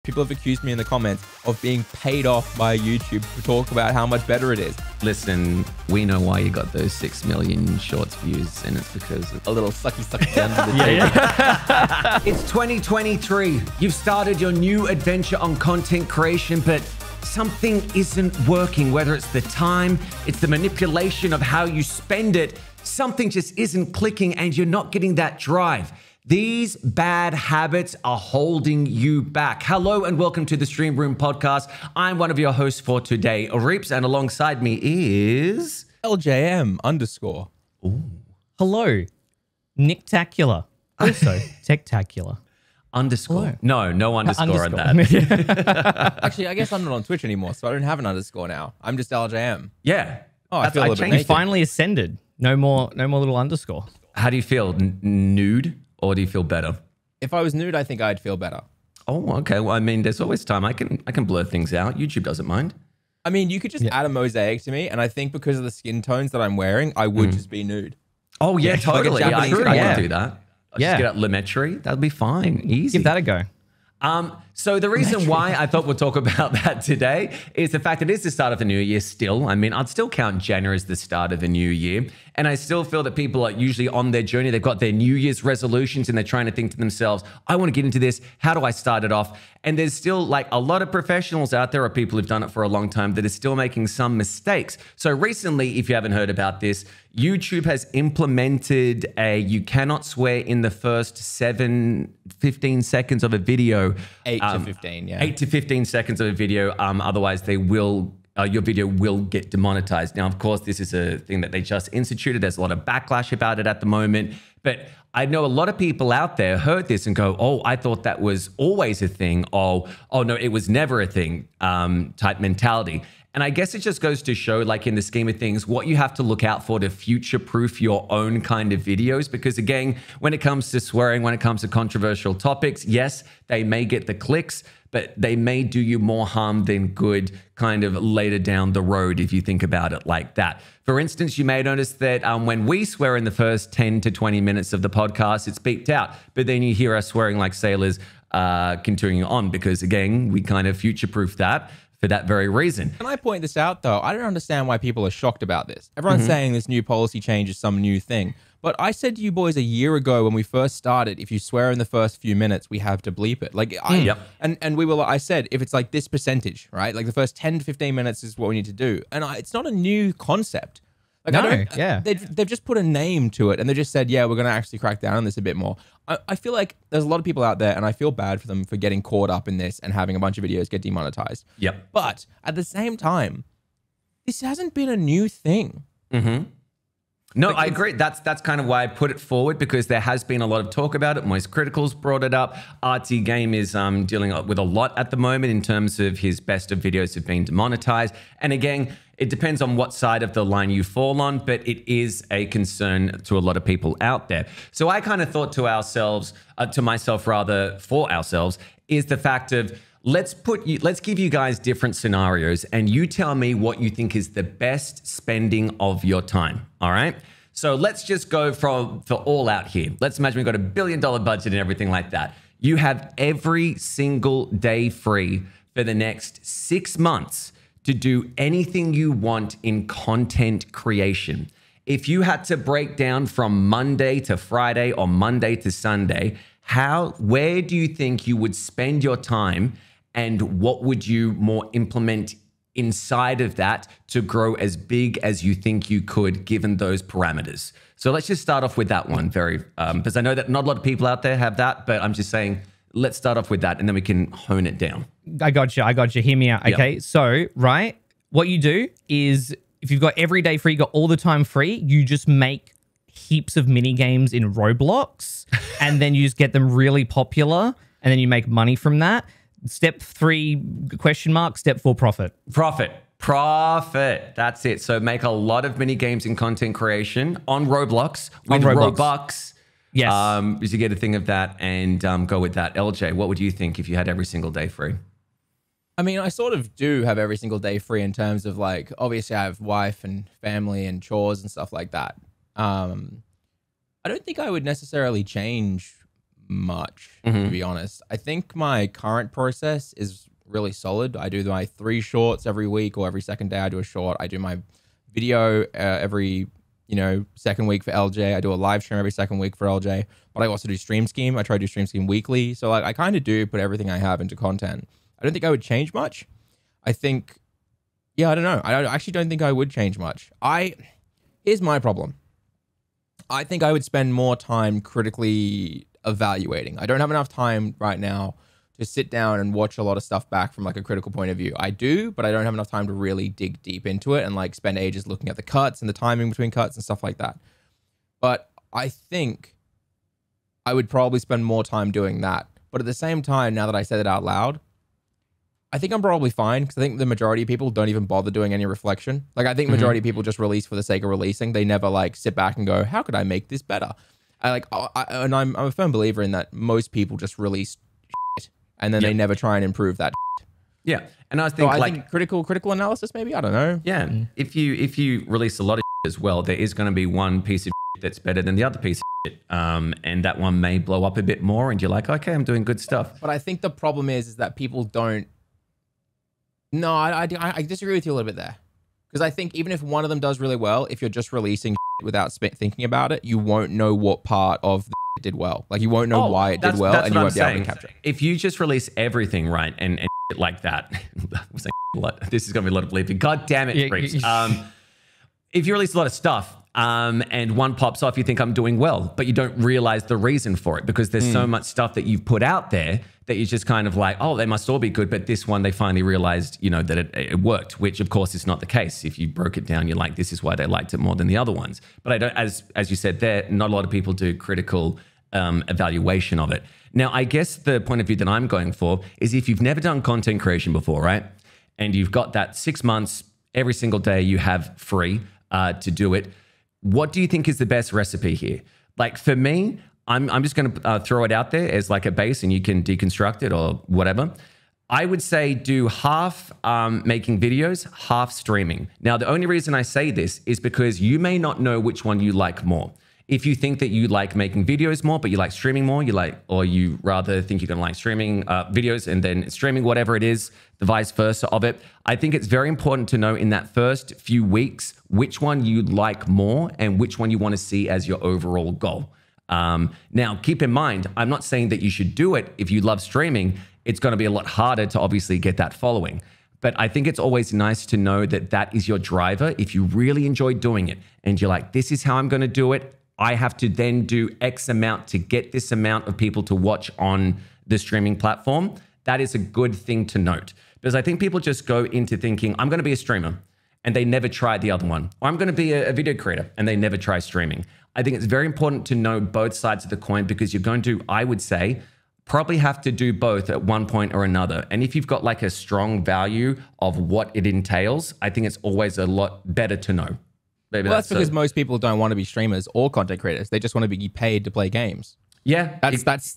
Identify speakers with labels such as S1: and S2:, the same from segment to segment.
S1: People have accused me in the comments of being paid off by YouTube to talk about how much better it is.
S2: Listen, we know why you got those 6 million shorts views, and it's because of
S1: A little sucky down to the table.
S2: It's 2023. You've started your new adventure on content creation, but something isn't working. Whether it's the time, it's the manipulation of how you spend it, something just isn't clicking and you're not getting that drive. These bad habits are holding you back. Hello and welcome to the Stream Room Podcast. I'm one of your hosts for today, Reeps, and alongside me is...
S1: LJM_.
S3: Hello, Nicktacular. Also, Techtacular.
S2: Underscore. No underscore on that.
S1: Actually, I guess I'm not on Twitch anymore, so I don't have an underscore now. I'm just LJM.
S2: Yeah.
S1: Oh, I feel a little bit
S3: You
S1: naked.
S3: finally ascended. No more little underscore.
S2: How do you feel? Nude? Or do you feel better?
S1: If I was nude, I think I'd feel better.
S2: Oh, okay. Well, I mean, there's always time. I can blur things out. YouTube doesn't mind.
S1: I mean, you could just add a mosaic to me, and I think because of the skin tones that I'm wearing, I would just be nude.
S2: Oh, yeah, totally.
S1: Like a
S2: I
S1: Japanese
S2: can
S3: guy.
S2: do that. I'll
S3: Yeah.
S2: just get out Lumetri. That'll be fine. Easy.
S3: Give that a go.
S2: So the reason why I thought we'll talk about that today is the fact that it is the start of the new year still. I mean, I'd still count January as the start of the new year. And I still feel that people are usually on their journey. They've got their New Year's resolutions and they're trying to think to themselves, I want to get into this. How do I start it off? And there's still like a lot of professionals out there or people who've done it for a long time that are still making some mistakes. So recently, if you haven't heard about this, YouTube has implemented you cannot swear in the first 15 seconds of a video.
S1: 8 to 15, yeah.
S2: 8 to 15 seconds of a video. Otherwise, your video will get demonetized. Now, of course, this is a thing that they just instituted. There's a lot of backlash about it at the moment. But I know a lot of people out there heard this and go, oh, I thought that was always a thing. Oh no, it was never a thing type mentality. And I guess it just goes to show, like in the scheme of things, what you have to look out for to future-proof your own kind of videos. Because again, when it comes to swearing, when it comes to controversial topics, yes, they may get the clicks, but they may do you more harm than good kind of later down the road if you think about it like that. For instance, you may notice that when we swear in the first 10 to 20 minutes of the podcast, it's beeped out. But then you hear us swearing like sailors continuing on because, again, we kind of future-proof that for that very reason.
S1: Can I point this out, though? I don't understand why people are shocked about this. Everyone's saying this new policy change is some new thing. But I said to you boys a year ago when we first started, if you swear in the first few minutes, we have to bleep it. Like, I said, if it's like this percentage, right? Like the first 10 to 15 minutes is what we need to do. And it's not a new concept. Like, they've just put a name to it and they just said, yeah, we're going to actually crack down on this a bit more. I feel like there's a lot of people out there and I feel bad for them for getting caught up in this and having a bunch of videos get demonetized.
S2: Yep.
S1: But at the same time, this hasn't been a new thing.
S2: No, I agree. That's kind of why I put it forward because there has been a lot of talk about it. Moist Critical's brought it up. RT Game is dealing with a lot at the moment in terms of his best of videos have been demonetized. And again, it depends on what side of the line you fall on, but it is a concern to a lot of people out there. So I kind of thought to ourselves, for ourselves, is the fact of let's give you guys different scenarios and you tell me what you think is the best spending of your time. All right. So let's just go for all out here. Let's imagine we've got $1 billion budget and everything like that. You have every single day free for the next 6 months to do anything you want in content creation. If you had to break down from Monday to Friday or Monday to Sunday, where do you think you would spend your time and what would you more implement inside of that to grow as big as you think you could given those parameters? So let's just start off with that one because I know that not a lot of people out there have that, but I'm just saying, let's start off with that and then we can hone it down.
S3: I got you. Hear me out. Okay.
S2: Yep.
S3: So, right, what you do is if you've got every day free, you got all the time free, you just make heaps of mini games in Roblox and then you just get them really popular and then you make money from that. Step 3, ? Step 4, profit.
S2: Profit. That's it. So make a lot of mini games in content creation on Roblox with Robux.
S3: Yes.
S2: Is you get a thing of that and go with that. LJ, what would you think if you had every single day free?
S1: I mean, I sort of do have every single day free in terms of like, obviously I have wife and family and chores and stuff like that. I don't think I would necessarily change much, to be honest. I think my current process is really solid. I do my 3 shorts every week, or every second day I do a short. I do my video every, second week for LJ. I do a live stream every second week for LJ, but I also do Stream Scheme. I try to do Stream Scheme weekly. So like, I kind of do put everything I have into content. I don't think I would change much. I think, I don't know. I actually don't think I would change much. Here's my problem. I think I would spend more time critically evaluating. I don't have enough time right now to sit down and watch a lot of stuff back from like a critical point of view. I do, but I don't have enough time to really dig deep into it and like spend ages looking at the cuts and the timing between cuts and stuff like that. But I think I would probably spend more time doing that. But at the same time, now that I said it out loud, I think I'm probably fine, because I think the majority of people don't even bother doing any reflection. Like, I think majority of people just release for the sake of releasing. They never like sit back and go, how could I make this better? I'm a firm believer in that. Most people just release shit, and then they never try and improve that shit.
S2: Yeah. And I think
S1: think critical analysis, maybe, I don't know.
S2: Yeah. If you release a lot of shit as well, there is going to be one piece of shit that's better than the other piece of shit. And that one may blow up a bit more, and you're like, okay, I'm doing good stuff.
S1: But I think the problem is that people don't. No, I disagree with you a little bit there. Because I think even if one of them does really well, if you're just releasing without thinking about it, you won't know what part of the did well. Like, you won't know why it did well, and you won't be able to capture it.
S2: If you just release everything, right, and like that, I'm saying a lot. This is going to be a lot of bleeping. God damn it, freaks. If you release a lot of stuff, and one pops off, you think I'm doing well, but you don't realize the reason for it, because there's so much stuff that you've put out there that you're just kind of like, oh, they must all be good. But this one, they finally realized, that it worked, which of course is not the case. If you broke it down, you're like, this is why they liked it more than the other ones. But I don't, as you said there, not a lot of people do critical evaluation of it. Now, I guess the point of view that I'm going for is, if you've never done content creation before, right? And you've got that 6 months, every single day you have free to do it. What do you think is the best recipe here? Like, for me, I'm just going to throw it out there as like a base, and you can deconstruct it or whatever. I would say do half making videos, half streaming. Now, the only reason I say this is because you may not know which one you like more. If you think that you like making videos more, but you like streaming more, or you rather think you're going to like streaming videos and then streaming whatever it is, the vice versa of it. I think it's very important to know in that first few weeks which one you like more and which one you want to see as your overall goal. Now, keep in mind, I'm not saying that you should do it if you love streaming. It's going to be a lot harder to obviously get that following. But I think it's always nice to know that that is your driver. If you really enjoy doing it and you're like, this is how I'm going to do it, I have to then do X amount to get this amount of people to watch on the streaming platform. That is a good thing to note, because I think people just go into thinking, I'm going to be a streamer, and they never try the other one. Or I'm going to be a video creator, and they never try streaming. I think it's very important to know both sides of the coin, because you're going to, I would say, probably have to do both at one point or another. And if you've got like a strong value of what it entails, I think it's always a lot better to know.
S1: Maybe well, that's because most people don't want to be streamers or content creators. They just want to be paid to play games.
S2: Yeah,
S1: that's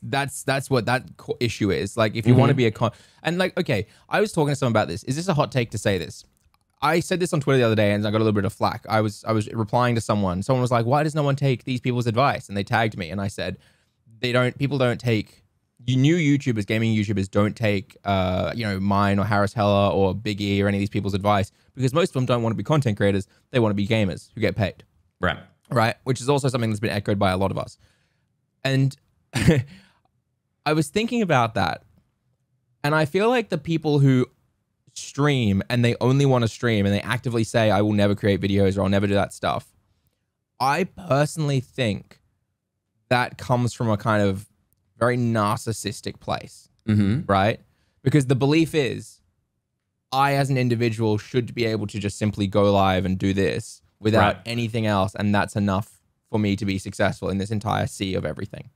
S1: what that issue is. Like, if you want to be and like, okay, I was talking to someone about this. Is this a hot take to say this? I said this on Twitter the other day, and I got a little bit of flack. I was replying to someone. Someone was like, "Why does no one take these people's advice?" And they tagged me, and I said, People don't take. New YouTubers, gaming YouTubers, don't take, mine or Harris Heller or Big E or any of these people's advice, because most of them don't want to be content creators. They want to be gamers who get paid. Right. Which is also something that's been echoed by a lot of us. And I was thinking about that, and I feel like the people who stream and they only want to stream and they actively say, I will never create videos or I'll never do that stuff, I personally think that comes from a kind of very narcissistic place, right? Because the belief is, I as an individual should be able to just simply go live and do this without anything else, and that's enough for me to be successful in this entire sea of everything,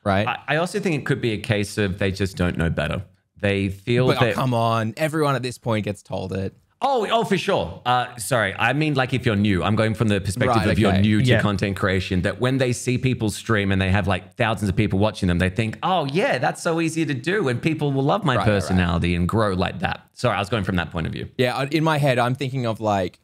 S1: right?
S2: I also think it could be a case of they just don't know better. They feel that...
S1: Oh, come on. Everyone at this point gets told it.
S2: Oh, for sure. Sorry. I mean, like, if you're new, I'm going from the perspective of you're new to content creation, that when they see people stream and they have like thousands of people watching them, they think, oh yeah, that's so easy to do. And people will love my personality and grow like that. Sorry, I was going from that point of view.
S1: Yeah. In my head, I'm thinking of like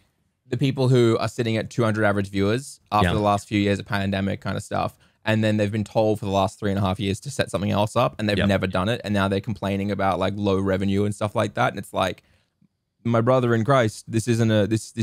S1: the people who are sitting at 200 average viewers after the last few years of pandemic kind of stuff. and then they've been told for the last 3.5 years to set something else up, and they've never done it, and now they're complaining about like low revenue and stuff like that, and it's like, my brother in Christ, this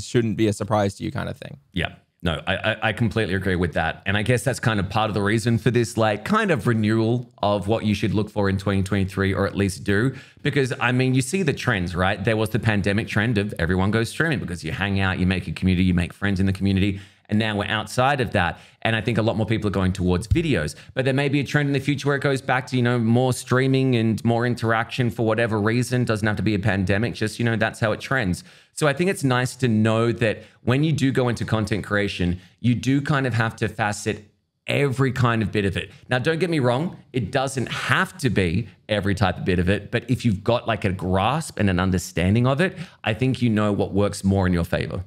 S1: shouldn't be a surprise to you, kind of thing.
S2: Yeah. No, I completely agree with that. And I guess that's kind of part of the reason for this like kind of renewal of what you should look for in 2023, or at least do. Because I mean, you see the trends, right? There was the pandemic trend of everyone goes streaming because you hang out, you make a community, you make friends in the community. And now we're outside of that. And I think a lot more people are going towards videos. But there may be a trend in the future where it goes back to, you know, more streaming and more interaction for whatever reason. Doesn't have to be a pandemic, just, you know, that's how it trends. So I think it's nice to know that when you do go into content creation, you do kind of have to facet every kind of bit of it. Now, don't get me wrong, it doesn't have to be every type of bit of it. But if you've got like a grasp and an understanding of it, I think you know what works more in your favor.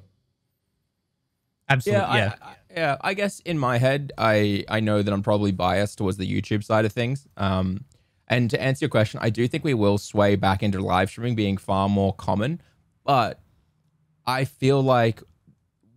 S3: Absolutely.
S1: Yeah. I guess in my head, I know that I'm probably biased towards the YouTube side of things. And to answer your question, I do think we will sway back into live streaming being far more common, but I feel like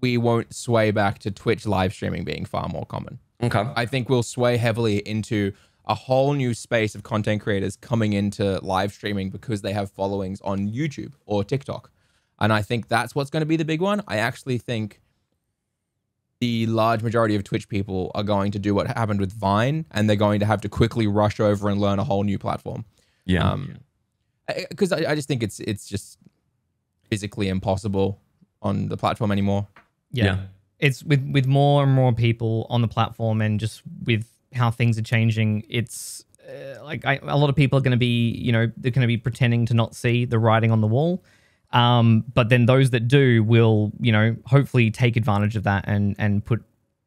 S1: we won't sway back to Twitch live streaming being far more common.
S2: Okay.
S1: I think we'll sway heavily into a whole new space of content creators coming into live streaming because they have followings on YouTube or TikTok. And I think that's what's going to be the big one. I actually think the large majority of Twitch people are going to do what happened with Vine, and they're going to have to quickly rush over and learn a whole new platform.
S2: Yeah.
S1: Because I just think it's just physically impossible on the platform anymore.
S3: Yeah. It's with more and more people on the platform, and just with how things are changing, it's like a lot of people are going to be, you know, they're going to be pretending to not see the writing on the wall. But then those that do will, you know, hopefully take advantage of that and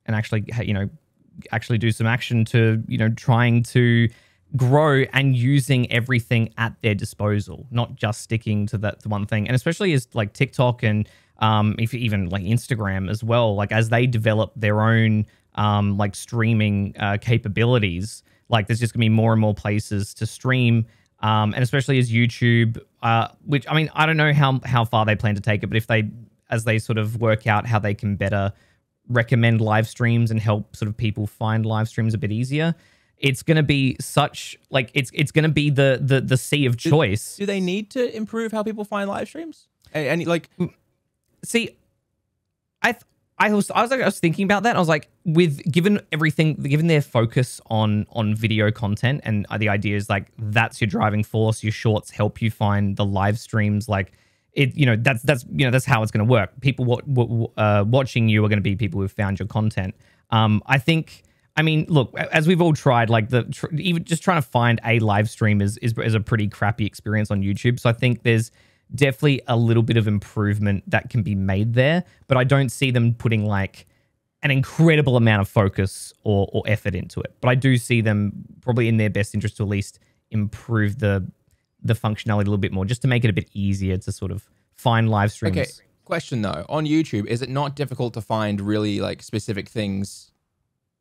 S3: actually, you know, actually do some action to, you know, trying to grow and using everything at their disposal, not just sticking to that one thing. And especially as like TikTok and if even like Instagram as well, like as they develop their own like streaming capabilities, like there's just gonna be more and more places to stream. And especially as YouTube, which I mean, I don't know how far they plan to take it, but if as they sort of work out how they can better recommend live streams and help sort of people find live streams a bit easier, it's going to be such like it's going to be the sea of choice.
S1: Do they need to improve how people find live streams? And like,
S3: see, I was thinking about that. I was like, given their focus on video content, and the idea is like that's your driving force. Your shorts help you find the live streams. Like it, you know, that's how it's going to work. People watching you are going to be people who've found your content. I mean, look, as we've all tried, like even just trying to find a live stream is a pretty crappy experience on YouTube. So I think there's definitely a little bit of improvement that can be made there, but I don't see them putting like an incredible amount of focus or effort into it. But I do see them probably in their best interest to at least improve the functionality a little bit more, just to make it a bit easier to sort of find live streams.
S1: Okay, question though, on YouTube, is it not difficult to find really like specific things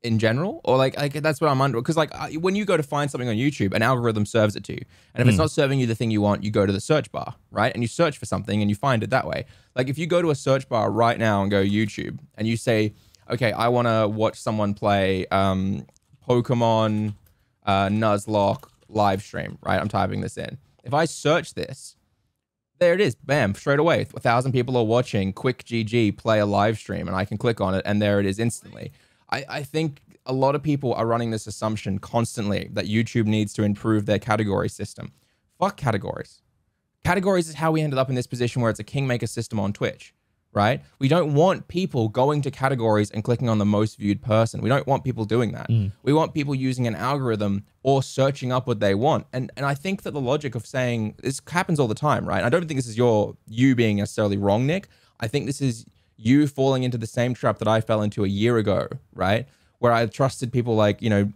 S1: in general, or like that's what I'm under, because like when you go to find something on YouTube, an algorithm serves it to you, and if it's not serving you the thing you want, you go to the search bar, right, and you search for something and you find it that way. Like if you go to a search bar right now and go YouTube and you say, okay, I want to watch someone play Pokemon Nuzlocke live stream, right, I'm typing this in. If I search this, there it is, bam, straight away, 1,000 people are watching Quick GG play a live stream, and I can click on it and there it is instantly. I think a lot of people are running this assumption constantly that YouTube needs to improve their category system. Fuck categories. Categories is how we ended up in this position where it's a kingmaker system on Twitch, right? We don't want people going to categories and clicking on the most viewed person. We don't want people doing that. We want people using an algorithm or searching up what they want. And I think that the logic of saying, this happens all the time, right? I don't think this is you being necessarily wrong, Nick. I think this is you falling into the same trap that I fell into a year ago, right? Where I trusted people like, you know,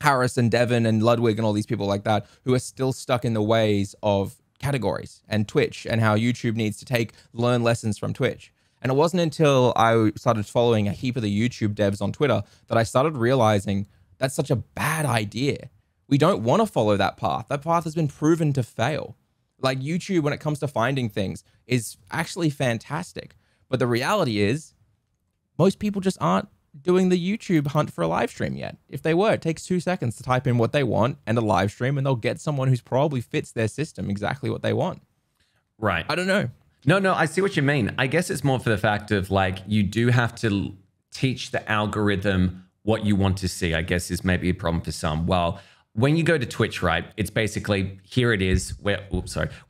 S1: Harris and Devin and Ludwig and all these people like that who are still stuck in the ways of categories and Twitch and how YouTube needs to learn lessons from Twitch. And it wasn't until I started following a heap of the YouTube devs on Twitter that I started realizing that's such a bad idea. We don't want to follow that path. That path has been proven to fail. Like YouTube, when it comes to finding things, is actually fantastic. But the reality is, most people just aren't doing the YouTube hunt for a live stream yet. If they were, it takes 2 seconds to type in what they want and a live stream, and they'll get someone who's probably fits their system exactly what they want.
S2: Right.
S1: I don't know.
S2: No, I see what you mean. I guess it's more for the fact of like, you do have to teach the algorithm what you want to see, I guess is maybe a problem for some. Well, when you go to Twitch, right, it's basically, here it is. We're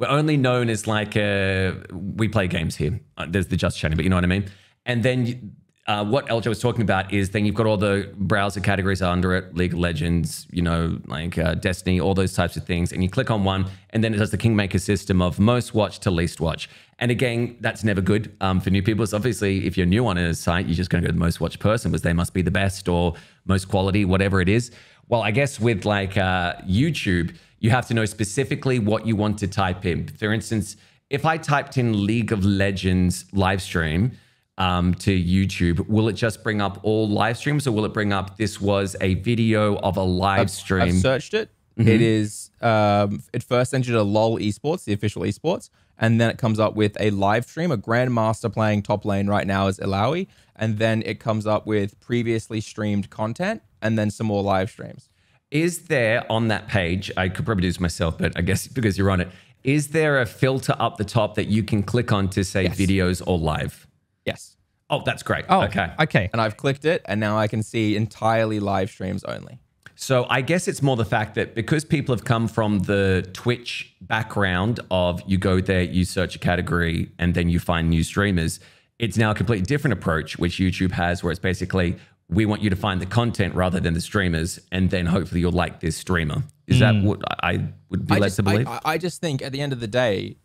S2: only known as like, we play games here. There's the Just Chatting, but you know what I mean? And then what LJ was talking about is then you've got all the browser categories under it, League of Legends, you know, like Destiny, all those types of things. And you click on one, and then it does the Kingmaker system of most watch to least watch. And again, that's never good for new people. So obviously, if you're new on a site, you're just going to go to the most watched person because they must be the best or most quality, whatever it is. Well, I guess with like YouTube, you have to know specifically what you want to type in. For instance, if I typed in League of Legends live stream, to YouTube, will it just bring up all live streams, or will it bring up this was a video of a live stream?
S1: I've searched it. It is, it first entered a LOL esports, the official esports, and then it comes up with a live stream, a grandmaster playing top lane right now is Illaoi, and then it comes up with previously streamed content, and then some more live streams.
S2: Is there on that page, I could probably do this myself, but I guess because you're on it, is there a filter up the top that you can click on to say videos or live?
S1: Yes.
S2: Oh, that's great.
S3: Oh,
S2: okay.
S3: Okay.
S1: And I've clicked it, and now I can see entirely live streams only.
S2: So I guess it's more the fact that because people have come from the Twitch background of you go there, you search a category, and then you find new streamers, it's now a completely different approach, which YouTube has, where it's basically, we want you to find the content rather than the streamers, and then hopefully you'll like this streamer. Is that what I would be led to believe?
S1: I just think at the end of the day,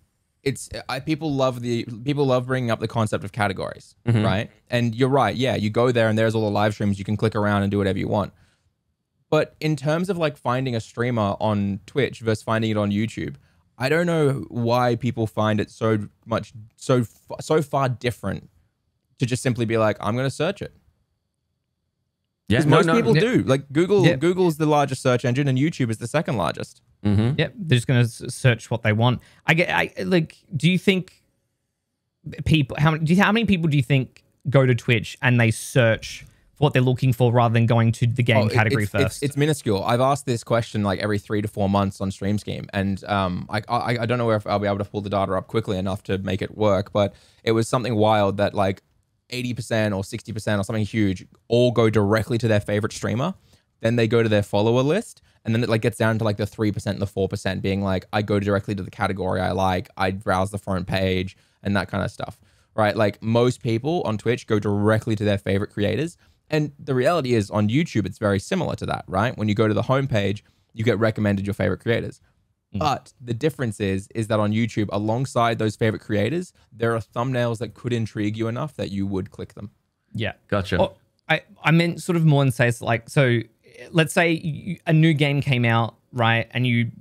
S1: people love bringing up the concept of categories, right? And you're right. Yeah, you go there and there's all the live streams. You can click around and do whatever you want. But in terms of like finding a streamer on Twitch versus finding it on YouTube, I don't know why people find it so far different to just simply be like, I'm going to search it.
S2: Yeah,
S1: most people do. Like Google's the largest search engine, and YouTube is the second largest.
S3: Yep, they're just going to search what they want. Do you think people? How many people do you think go to Twitch and they search for what they're looking for rather than going to the game category first?
S1: It's minuscule. I've asked this question like every 3 to 4 months on Stream Scheme, and I don't know if I'll be able to pull the data up quickly enough to make it work, but it was something wild that like 80% or 60% or something huge all go directly to their favorite streamer. Then they go to their follower list, and then it like gets down to like the 3% and the 4% being like, I go directly to the category I like, I browse the front page and that kind of stuff, right? Like most people on Twitch go directly to their favorite creators. And the reality is on YouTube, it's very similar to that, right? When you go to the homepage, you get recommended your favorite creators. But the difference is that on YouTube, alongside those favorite creators, there are thumbnails that could intrigue you enough that you would click them.
S3: Yeah.
S2: Gotcha.
S3: Or, I meant sort of more than say it's like, so let's say a new game came out, right? And you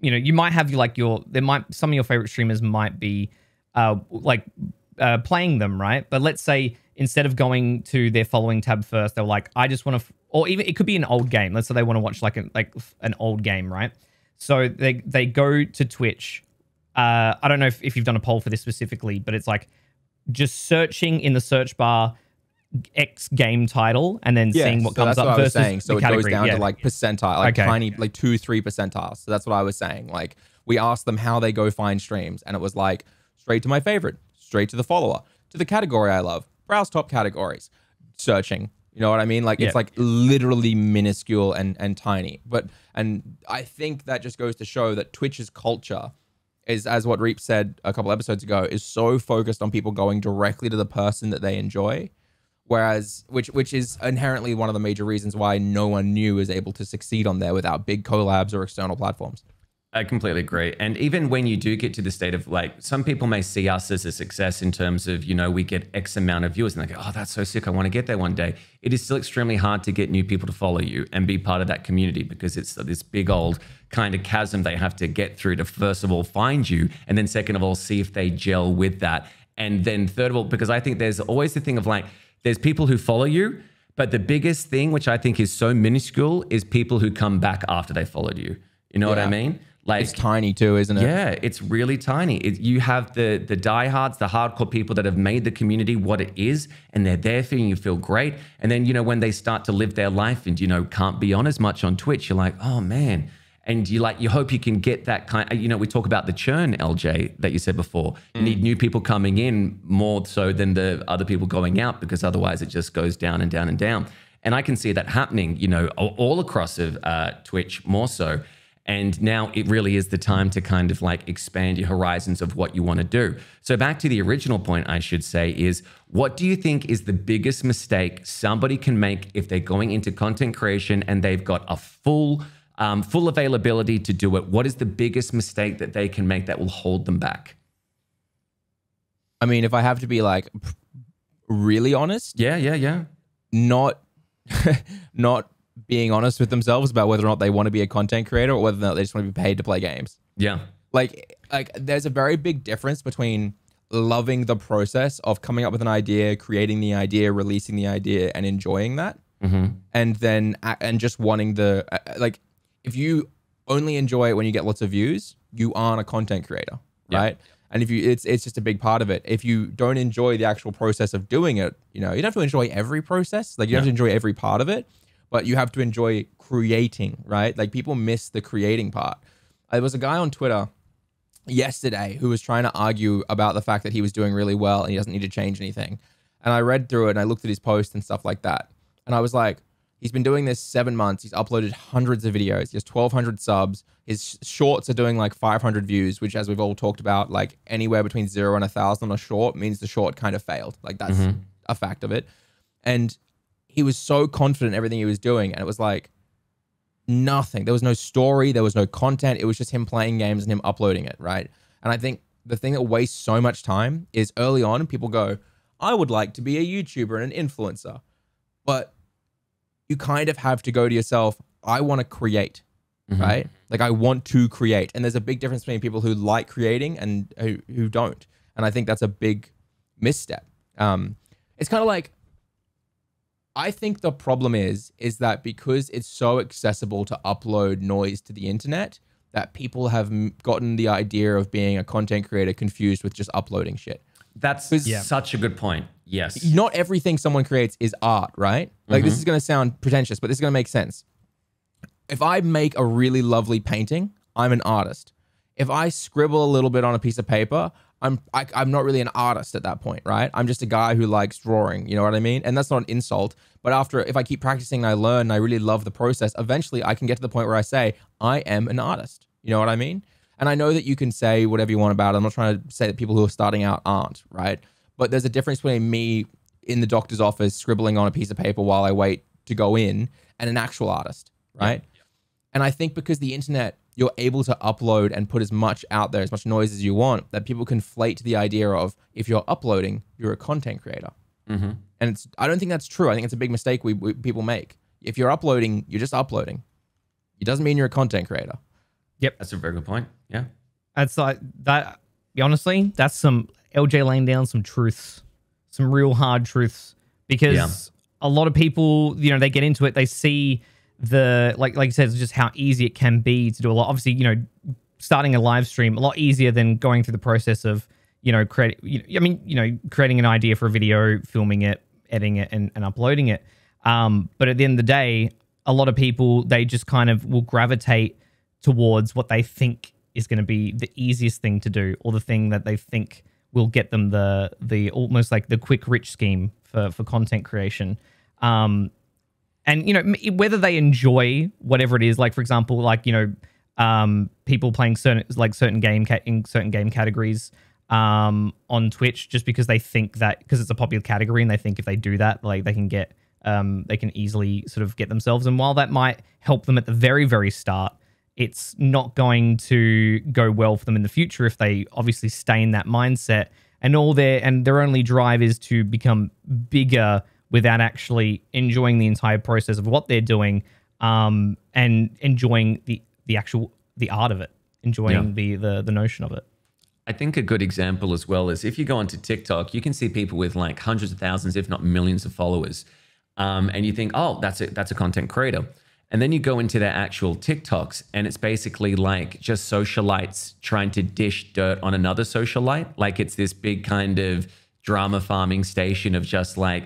S3: you might have some of your favorite streamers might be playing them, right? But let's say instead of going to their following tab first, they're like, I just want to, or even it could be an old game. Let's say they want to watch like an old game, right? So they go to Twitch. I don't know if you've done a poll for this specifically, but it's like just searching in the search bar X game title and then seeing what comes up versus
S1: saying. So
S3: the
S1: it
S3: category.
S1: goes down to like percentile, like tiny, like 2-3 percentiles. So that's what I was saying. Like we asked them how they go find streams, and it was like straight to my favorite, straight to the follower, to the category I love, browse top categories, searching. You know what I mean? Like it's like literally minuscule and tiny. And I think that just goes to show that Twitch's culture is, as what Reap said a couple episodes ago, is so focused on people going directly to the person that they enjoy. Whereas, which is inherently one of the major reasons why no one new is able to succeed on there without big collabs or external platforms.
S2: I completely agree. And even when you do get to the state of like, some people may see us as a success in terms of, we get X amount of viewers and they go, oh, that's so sick, I want to get there one day. It is still extremely hard to get new people to follow you and be part of that community because it's this big old kind of chasm they have to get through to first of all find you, and then second of all, see if they gel with that. And then third of all, because I think there's always the thing of like, there's people who follow you, but the biggest thing, which I think is so minuscule, is people who come back after they followed you. You know what I mean? Like,
S1: It's tiny too, isn't it?
S2: yeah, it's really tiny. You have the diehards, the hardcore people that have made the community what it is, and they're there for you, and you feel great. And then, when they start to live their life and, can't be on as much on Twitch, you're like, oh man. And you hope you can get that kind, we talk about the churn, LJ, that you said before. You need new people coming in more so than the other people going out, because otherwise it just goes down and down and down. And I can see that happening, all across of Twitch more so. And now it really is the time to kind of like expand your horizons of what you want to do. So back to the original point, I should say, is what do you think is the biggest mistake somebody can make if they're going into content creation and they've got a full availability to do it? What is the biggest mistake that they can make that will hold them back?
S1: I mean, if I have to be like really honest,
S2: Yeah.
S1: not being honest with themselves about whether or not they want to be a content creator or whether or not they just want to be paid to play games.
S2: Yeah.
S1: Like there's a very big difference between loving the process of coming up with an idea, creating the idea, releasing the idea, and enjoying that. And then and just wanting like, if you only enjoy it when you get lots of views, you aren't a content creator, right? And if it's just a big part of it. If you don't enjoy the actual process of doing it, you don't have to enjoy every process. Like, you don't have to enjoy every part of it, but you have to enjoy creating, right? Like, people miss the creating part. There was a guy on Twitter yesterday who was trying to argue about the fact that he was doing really well and he doesn't need to change anything. And I read through it and I looked at his post and stuff like that. And I was like, he's been doing this 7 months. He's uploaded hundreds of videos. He has 1,200 subs. His shorts are doing like 500 views, which, as we've all talked about, like anywhere between 0 and 1,000 on a short means the short kind of failed. Like, that's a fact of it. And he was so confident in everything he was doing. And it was like nothing. There was no story. There was no content. It was just him playing games and him uploading it, right? And I think the thing that wastes so much time is early on, people go, I would like to be a YouTuber and an influencer. But you kind of have to go to yourself, I want to create, right? Like, I want to create. And there's a big difference between people who like creating and who don't. And I think that's a big misstep. It's kind of like, I think the problem is that because it's so accessible to upload noise to the internet, that people have gotten the idea of being a content creator confused with just uploading shit.
S2: That's such a good point. Yes.
S1: Not everything someone creates is art, right? Like, this is going to sound pretentious, but this is going to make sense. If I make a really lovely painting, I'm an artist. If I scribble a little bit on a piece of paper, I'm not really an artist at that point, right? I'm just a guy who likes drawing, you know what I mean? And that's not an insult. But if I keep practicing and I learn and I really love the process, eventually I can get to the point where I say, I am an artist. You know what I mean? And I know that you can say whatever you want about it. I'm not trying to say that people who are starting out aren't, right? But there's a difference between me in the doctor's office scribbling on a piece of paper while I wait to go in and an actual artist, right? Yeah. And I think because the internet, you're able to upload and put as much out there, as much noise as you want, that people conflate the idea of, if you're uploading, you're a content creator. And I don't think that's true. I think it's a big mistake people make. If you're uploading, you're just uploading. It doesn't mean you're a content creator.
S3: Yep.
S2: That's a very good point. Yeah.
S3: That's like that. Honestly, that's some LJ laying down some truths, some real hard truths, because a lot of people, they get into it. They see like you said, just how easy it can be to do a lot. Obviously, starting a live stream a lot easier than going through the process of, creating an idea for a video, filming it, editing it, and uploading it. But at the end of the day, a lot of people, they just kind of will gravitate towards what they think is going to be the easiest thing to do, or the thing that they think will get them the almost like the quick rich scheme for content creation. And whether they enjoy whatever it is, like for example, like people playing certain game categories on Twitch, just because they think that because it's a popular category, and they think if they do that, like they can easily sort of get themselves. And while that might help them at the very, very start, it's not going to go well for them in the future if they obviously stay in that mindset and their only drive is to become bigger without actually enjoying the entire process of what they're doing, and enjoying the art of it, enjoying the notion of it.
S2: I think a good example as well is if you go onto TikTok, you can see people with like hundreds of thousands, if not millions of followers. And you think, oh, that's a content creator. And then you go into their actual TikToks, and it's basically like just socialites trying to dish dirt on another socialite. Like it's this big kind of drama farming station of just like,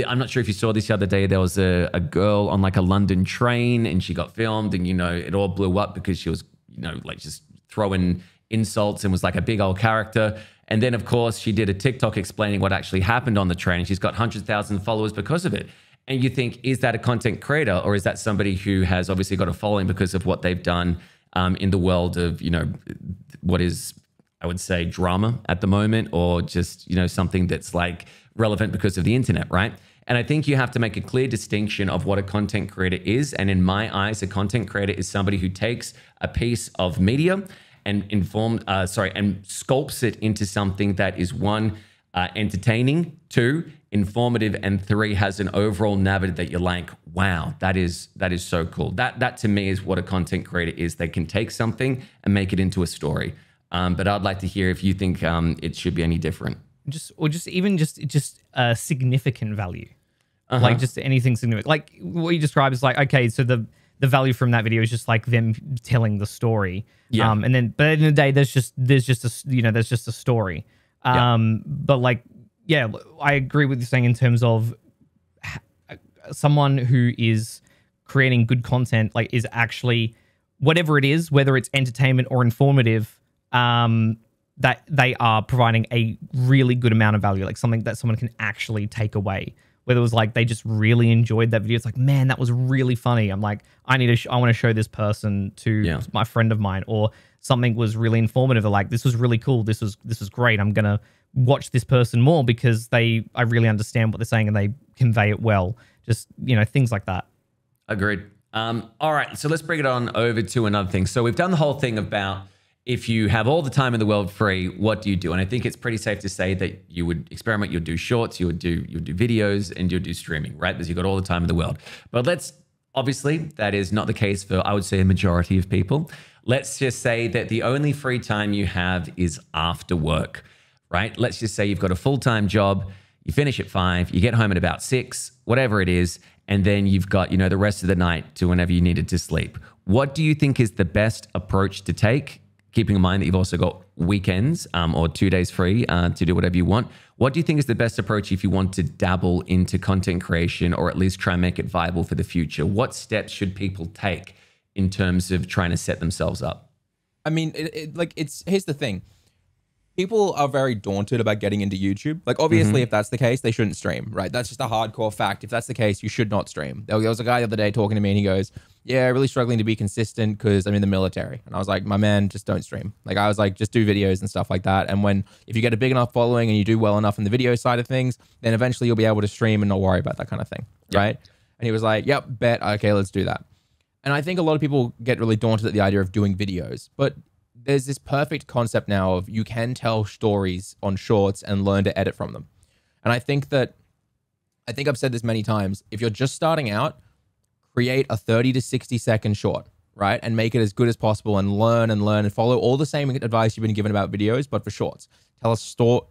S2: I'm not sure if you saw this the other day. There was a girl on like a London train, and she got filmed, and, you know, it all blew up because she was, you know, like just throwing insults and was like a big old character. And then, of course, she did a TikTok explaining what actually happened on the train. She's got 100,000 followers because of it. And you think, is that a content creator, or is that somebody who has obviously got a following because of what they've done in the world of, you know, what is, I would say, drama at the moment, or just, you know, something that's like relevant because of the internet, right? And I think you have to make a clear distinction of what a content creator is. And in my eyes, a content creator is somebody who takes a piece of media and and sculpts it into something that is, one, entertaining, two, informative, and three, has an overall narrative that you're like, wow, that is so cool. That to me is what a content creator is. They can take something and make it into a story. But I'd like to hear if you think it should be any different.
S3: Just significant value. Like just anything significant. Like what you described is like, okay, so the value from that video is just like them telling the story.
S2: Yeah.
S3: And then, but at the end of the day, there's just a story. But like, yeah, I agree with you saying in terms of someone who is creating good content, like is actually, whatever it is, whether it's entertainment or informative, that they are providing a really good amount of value, like something that someone can actually take away. Whether it was like they just really enjoyed that video, it's like, man, that was really funny. I'm like, I want to show this person to my friend of mine, or something was really informative. They're like, this was really cool. This was great. I'm gonna watch this person more because I really understand what they're saying and they convey it well. Just, you know, things like that.
S2: Agreed. All right, so let's bring it on over to another thing. So we've done the whole thing about, if you have all the time in the world free, what do you do? And I think it's pretty safe to say that you would experiment. You'd do shorts, you would do videos, and you'd do streaming, right? Because you've got all the time in the world. But obviously, that is not the case for, I would say, a majority of people. Let's just say that the only free time you have is after work, right? Let's just say you've got a full-time job, you finish at 5, you get home at about 6, whatever it is, and then you've got, you know, the rest of the night to whenever you needed to sleep. What do you think is the best approach to take? Keeping in mind that you've also got weekends or 2 days free to do whatever you want. What do you think is the best approach if you want to dabble into content creation, or at least try and make it viable for the future? What steps should people take in terms of trying to set themselves up?
S1: I mean, here's the thing. People are very daunted about getting into YouTube. Like, obviously, if that's the case, they shouldn't stream, right? That's just a hardcore fact. If that's the case, you should not stream. There was a guy the other day talking to me, and he goes, yeah, really struggling to be consistent because I'm in the military. And I was like, my man, just don't stream. Like, I was like, just do videos and stuff like that. And if you get a big enough following and you do well enough in the video side of things, then eventually you'll be able to stream and not worry about that kind of thing, right? And he was like, yep, bet. Okay, let's do that. And I think a lot of people get really daunted at the idea of doing videos, but there's this perfect concept now of you can tell stories on shorts and learn to edit from them. And I think I've said this many times. If you're just starting out, create a 30 to 60 second short, right? And make it as good as possible and learn and follow all the same advice you've been given about videos, but for shorts. Tell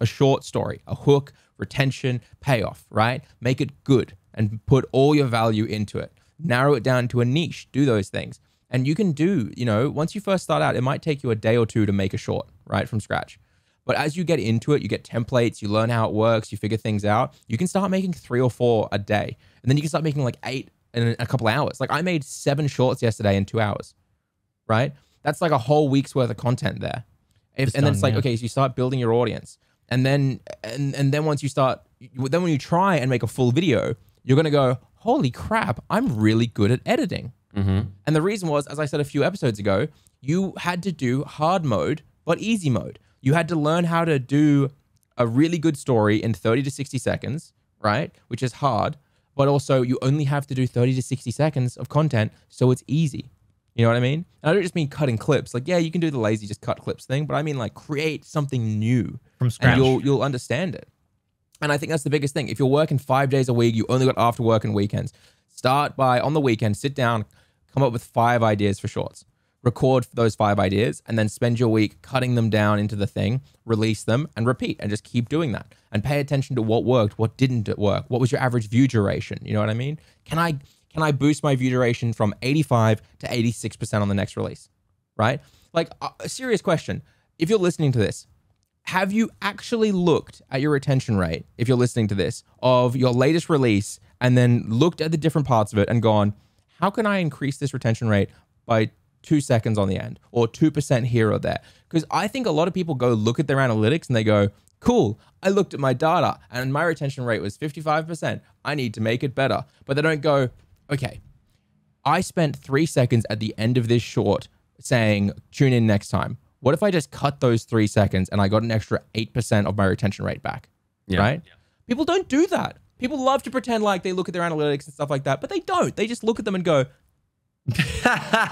S1: a short story, a hook, retention, payoff, right? Make it good and put all your value into it. Narrow it down to a niche. Do those things. And you can do, you know, once you first start out, it might take you a day or two to make a short, right, from scratch. But as you get into it, you get templates, you learn how it works, you figure things out, you can start making 3 or 4 a day. And then you can start making like 8 in a couple hours. Like, I made 7 shorts yesterday in 2 hours, right? That's like a whole week's worth of content there. And then it's like, okay, so you start building your audience. And then once you start, then when you try and make a full video, you're going to go, holy crap, I'm really good at editing. And the reason was, as I said a few episodes ago, you had to do hard mode, but easy mode. You had to learn how to do a really good story in 30 to 60 seconds, right? Which is hard, but also you only have to do 30 to 60 seconds of content, so it's easy. You know what I mean? And I don't just mean cutting clips. Like, yeah, you can do the lazy just cut clips thing, but I mean like create something new
S3: from scratch.
S1: And you'll understand it. And I think that's the biggest thing. If you're working 5 days a week, you only got after work and weekends. Start by, on the weekend, sit down, come up with 5 ideas for shorts, record those 5 ideas, and then spend your week cutting them down into the thing, release them, and repeat, and just keep doing that. And pay attention to what worked, what didn't work, what was your average view duration. You know what I mean? Can can I boost my view duration from 85 to 86% on the next release, right? Like a serious question. If you're listening to this, have you actually looked at your retention rate, if you're listening to this, of your latest release and then looked at the different parts of it and gone, how can I increase this retention rate by 2 seconds on the end or 2% here or there? Because I think a lot of people go look at their analytics and they go, cool, I looked at my data and my retention rate was 55%. I need to make it better. But they don't go, okay, I spent 3 seconds at the end of this short saying, tune in next time. What if I just cut those 3 seconds and I got an extra 8% of my retention rate back, right? Yeah. People don't do that. People love to pretend like they look at their analytics and stuff like that, but they don't. They just look at them and go,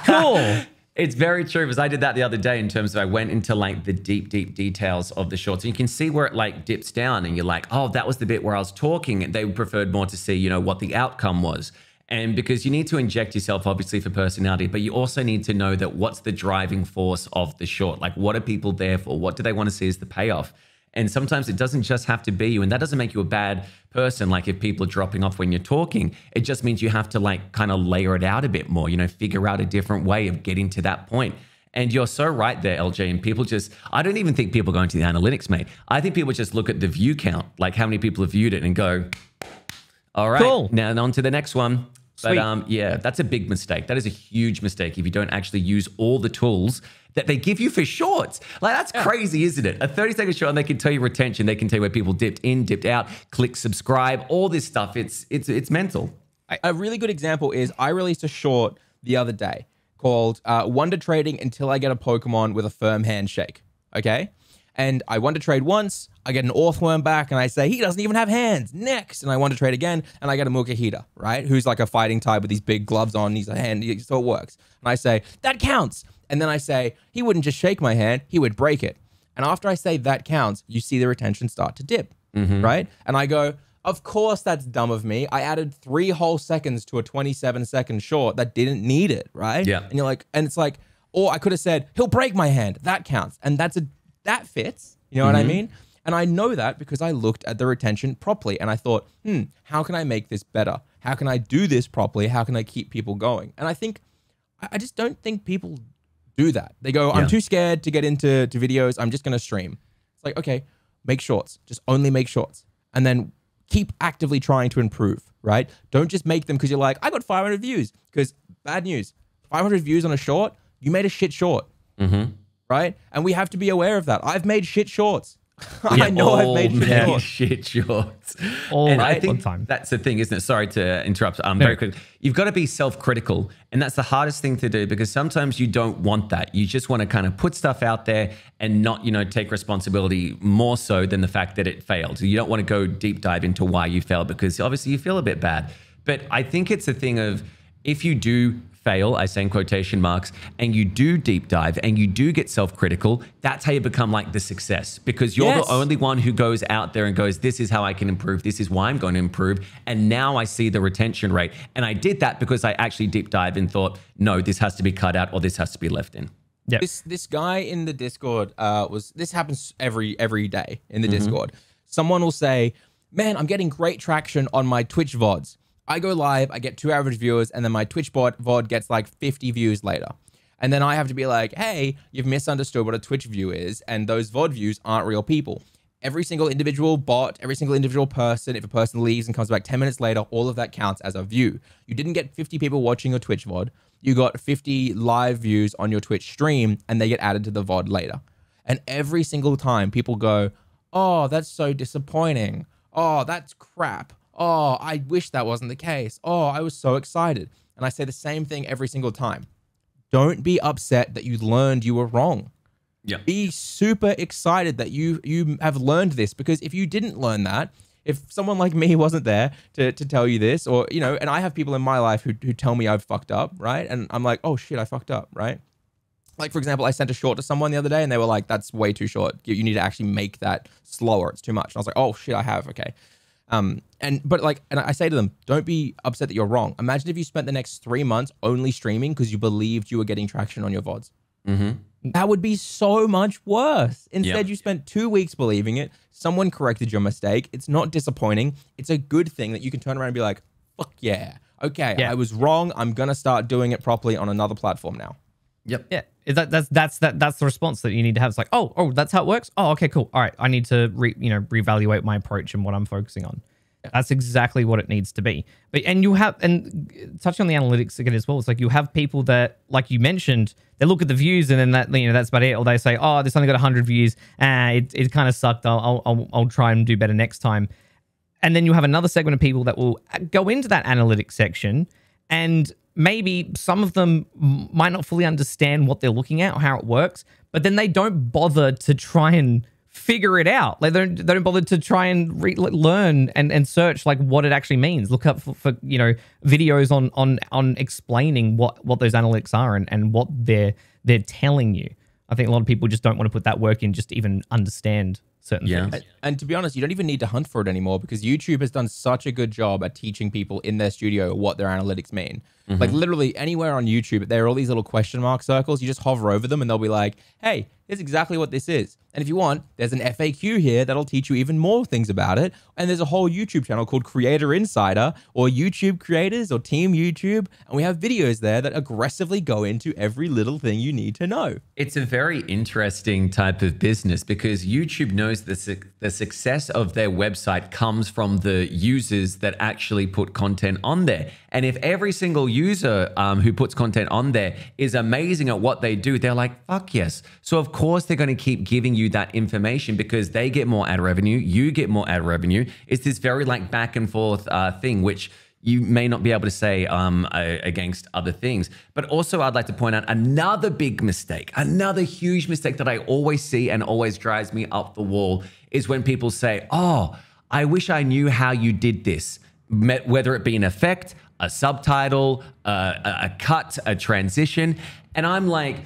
S1: cool.
S2: It's very true, because I did that the other day in terms of I went into like the deep details of the shorts. And you can see where it like dips down and you're like, oh, that was the bit where I was talking. And they preferred more to see, you know, what the outcome was. And because you need to inject yourself, obviously, for personality, but you also need to know that what's the driving force of the short? Like, what are people there for? What do they want to see as the payoff? And sometimes it doesn't just have to be you. And that doesn't make you a bad person. Like if people are dropping off when you're talking, it just means you have to like kind of layer it out a bit more, you know, figure out a different way of getting to that point. And you're so right there, LJ. And people just, I don't even think people go into the analytics, mate. I think people just look at the view count, like how many people have viewed it and go, all right, cool. Now on to the next one. Sweet. But yeah, that's a big mistake. That is a huge mistake if you don't actually use all the tools that they give you for shorts. Like that's crazy, isn't it? A 30-second short, and they can tell you retention. They can tell you where people dipped in, dipped out, click subscribe, all this stuff. It's mental.
S1: A really good example is I released a short the other day called Wonder Trading Until I Get a Pokemon with a Firm Handshake. Okay? And I wonder trade once, I get an Orthworm back, and I say, he doesn't even have hands. Next. And I wonder trade again, and I get a Mukahita, right? Who's like a fighting type with these big gloves on. He's a hand, so it works. And I say, that counts. And then I say, he wouldn't just shake my hand, he would break it. And after I say that counts, you see the retention start to dip, right? And I go, of course that's dumb of me. I added 3 whole seconds to a 27-second short that didn't need it, right?
S2: Yeah.
S1: And you're like, and it's like, or I could have said, he'll break my hand. That counts. And that fits. You know what I mean? And I know that because I looked at the retention properly and I thought, how can I make this better? How can I do this properly? How can I keep people going? And I just don't think people do that. They go, I'm too scared to get into videos. I'm just going to stream. It's like, okay, make shorts. Just only make shorts. And then keep actively trying to improve, right? Don't just make them because you're like, I got 500 views. Because bad news, 500 views on a short, you made a shit short. Right? And we have to be aware of that. I've made shit shorts. I know I've made
S2: shit shorts.
S3: And
S2: I think that's the thing, isn't it? Sorry to interrupt. Very quick. You've got to be self-critical. And that's the hardest thing to do because sometimes you don't want that. You just want to kind of put stuff out there and not, you know, take responsibility more so than the fact that it failed. You don't want to go deep dive into why you failed because obviously you feel a bit bad. But I think it's a thing of if you do fail, I say in quotation marks, and you do deep dive and you do get self-critical, that's how you become like the success because you're the only one who goes out there and goes, this is how I can improve. This is why I'm going to improve. And now I see the retention rate. And I did that because I actually deep dived and thought, no, this has to be cut out or this has to be left in.
S1: Yeah. This guy in the Discord this happens every day in the Discord. Someone will say, man, I'm getting great traction on my Twitch VODs. I go live, I get 2 average viewers, and then my Twitch VOD gets like 50 views later. And then I have to be like, hey, you've misunderstood what a Twitch view is, and those VOD views aren't real people. Every single individual bot, every single individual person, if a person leaves and comes back 10 minutes later, all of that counts as a view. You didn't get 50 people watching your Twitch VOD. You got 50 live views on your Twitch stream, and they get added to the VOD later. And every single time people go, oh, that's so disappointing. Oh, that's crap. Oh, I wish that wasn't the case. Oh, I was so excited. And I say the same thing every single time. Don't be upset that you learned you were wrong.
S2: Yeah.
S1: Be super excited that you have learned this because if you didn't learn that, if someone like me wasn't there to tell you this or, you know, and I have people in my life who tell me I've fucked up, right? And I'm like, oh shit, I fucked up, right? Like, for example, I sent a short to someone the other day and they were like, that's way too short. You need to actually make that slower. It's too much. And I was like, oh shit, I have. Okay. But I say to them, don't be upset that you're wrong. Imagine if you spent the next 3 months only streaming because you believed you were getting traction on your VODs. That would be so much worse. Instead, you spent 2 weeks believing it. Someone corrected your mistake. It's not disappointing. It's a good thing that you can turn around and be like, fuck yeah. okay,
S3: Yeah.
S1: I was wrong. I'm going to start doing it properly on another platform now.
S2: Yep.
S3: Yeah, that's the response that you need to have. It's like, oh, that's how it works. Oh, okay, cool. All right, I need to reevaluate my approach and what I'm focusing on. That's exactly what it needs to be. And touching on the analytics again as well, it's like you have people that, like you mentioned, they look at the views and then that's about it. Or they say, oh, this only got 100 views. It kind of sucked. I'll try and do better next time. And then you have another segment of people that will go into that analytics section, and maybe some of them might not fully understand what they're looking at or how it works, but then they don't bother to try and figure it out. Like they don't bother to try and learn and search like what it actually means. Look up for videos on explaining what those analytics are and what they're telling you. I think a lot of people just don't want to put that work in just to even understand certain things.
S1: And to be honest, you don't even need to hunt for it anymore, because YouTube has done such a good job at teaching people in their studio what their analytics mean. Like literally anywhere on YouTube, there are all these little question mark circles. You just hover over them and they'll be like, hey, here's exactly what this is. And if you want, there's an FAQ here that'll teach you even more things about it. And there's a whole YouTube channel called Creator Insider, or YouTube Creators, or Team YouTube. And we have videos there that aggressively go into every little thing you need to know.
S2: It's a very interesting type of business, because YouTube knows the success of their website comes from the users that actually put content on there. And if every single user who puts content on there is amazing at what they do, they're like, fuck yes. So of course they're going to keep giving you that information, because they get more ad revenue, you get more ad revenue. It's this very like back and forth thing, which you may not be able to say against other things. But also I'd like to point out another big mistake, another huge mistake that I always see and always drives me up the wall, is when people say, oh, I wish I knew how you did this, whether it be an effect, a subtitle, a cut, a transition. And I'm like,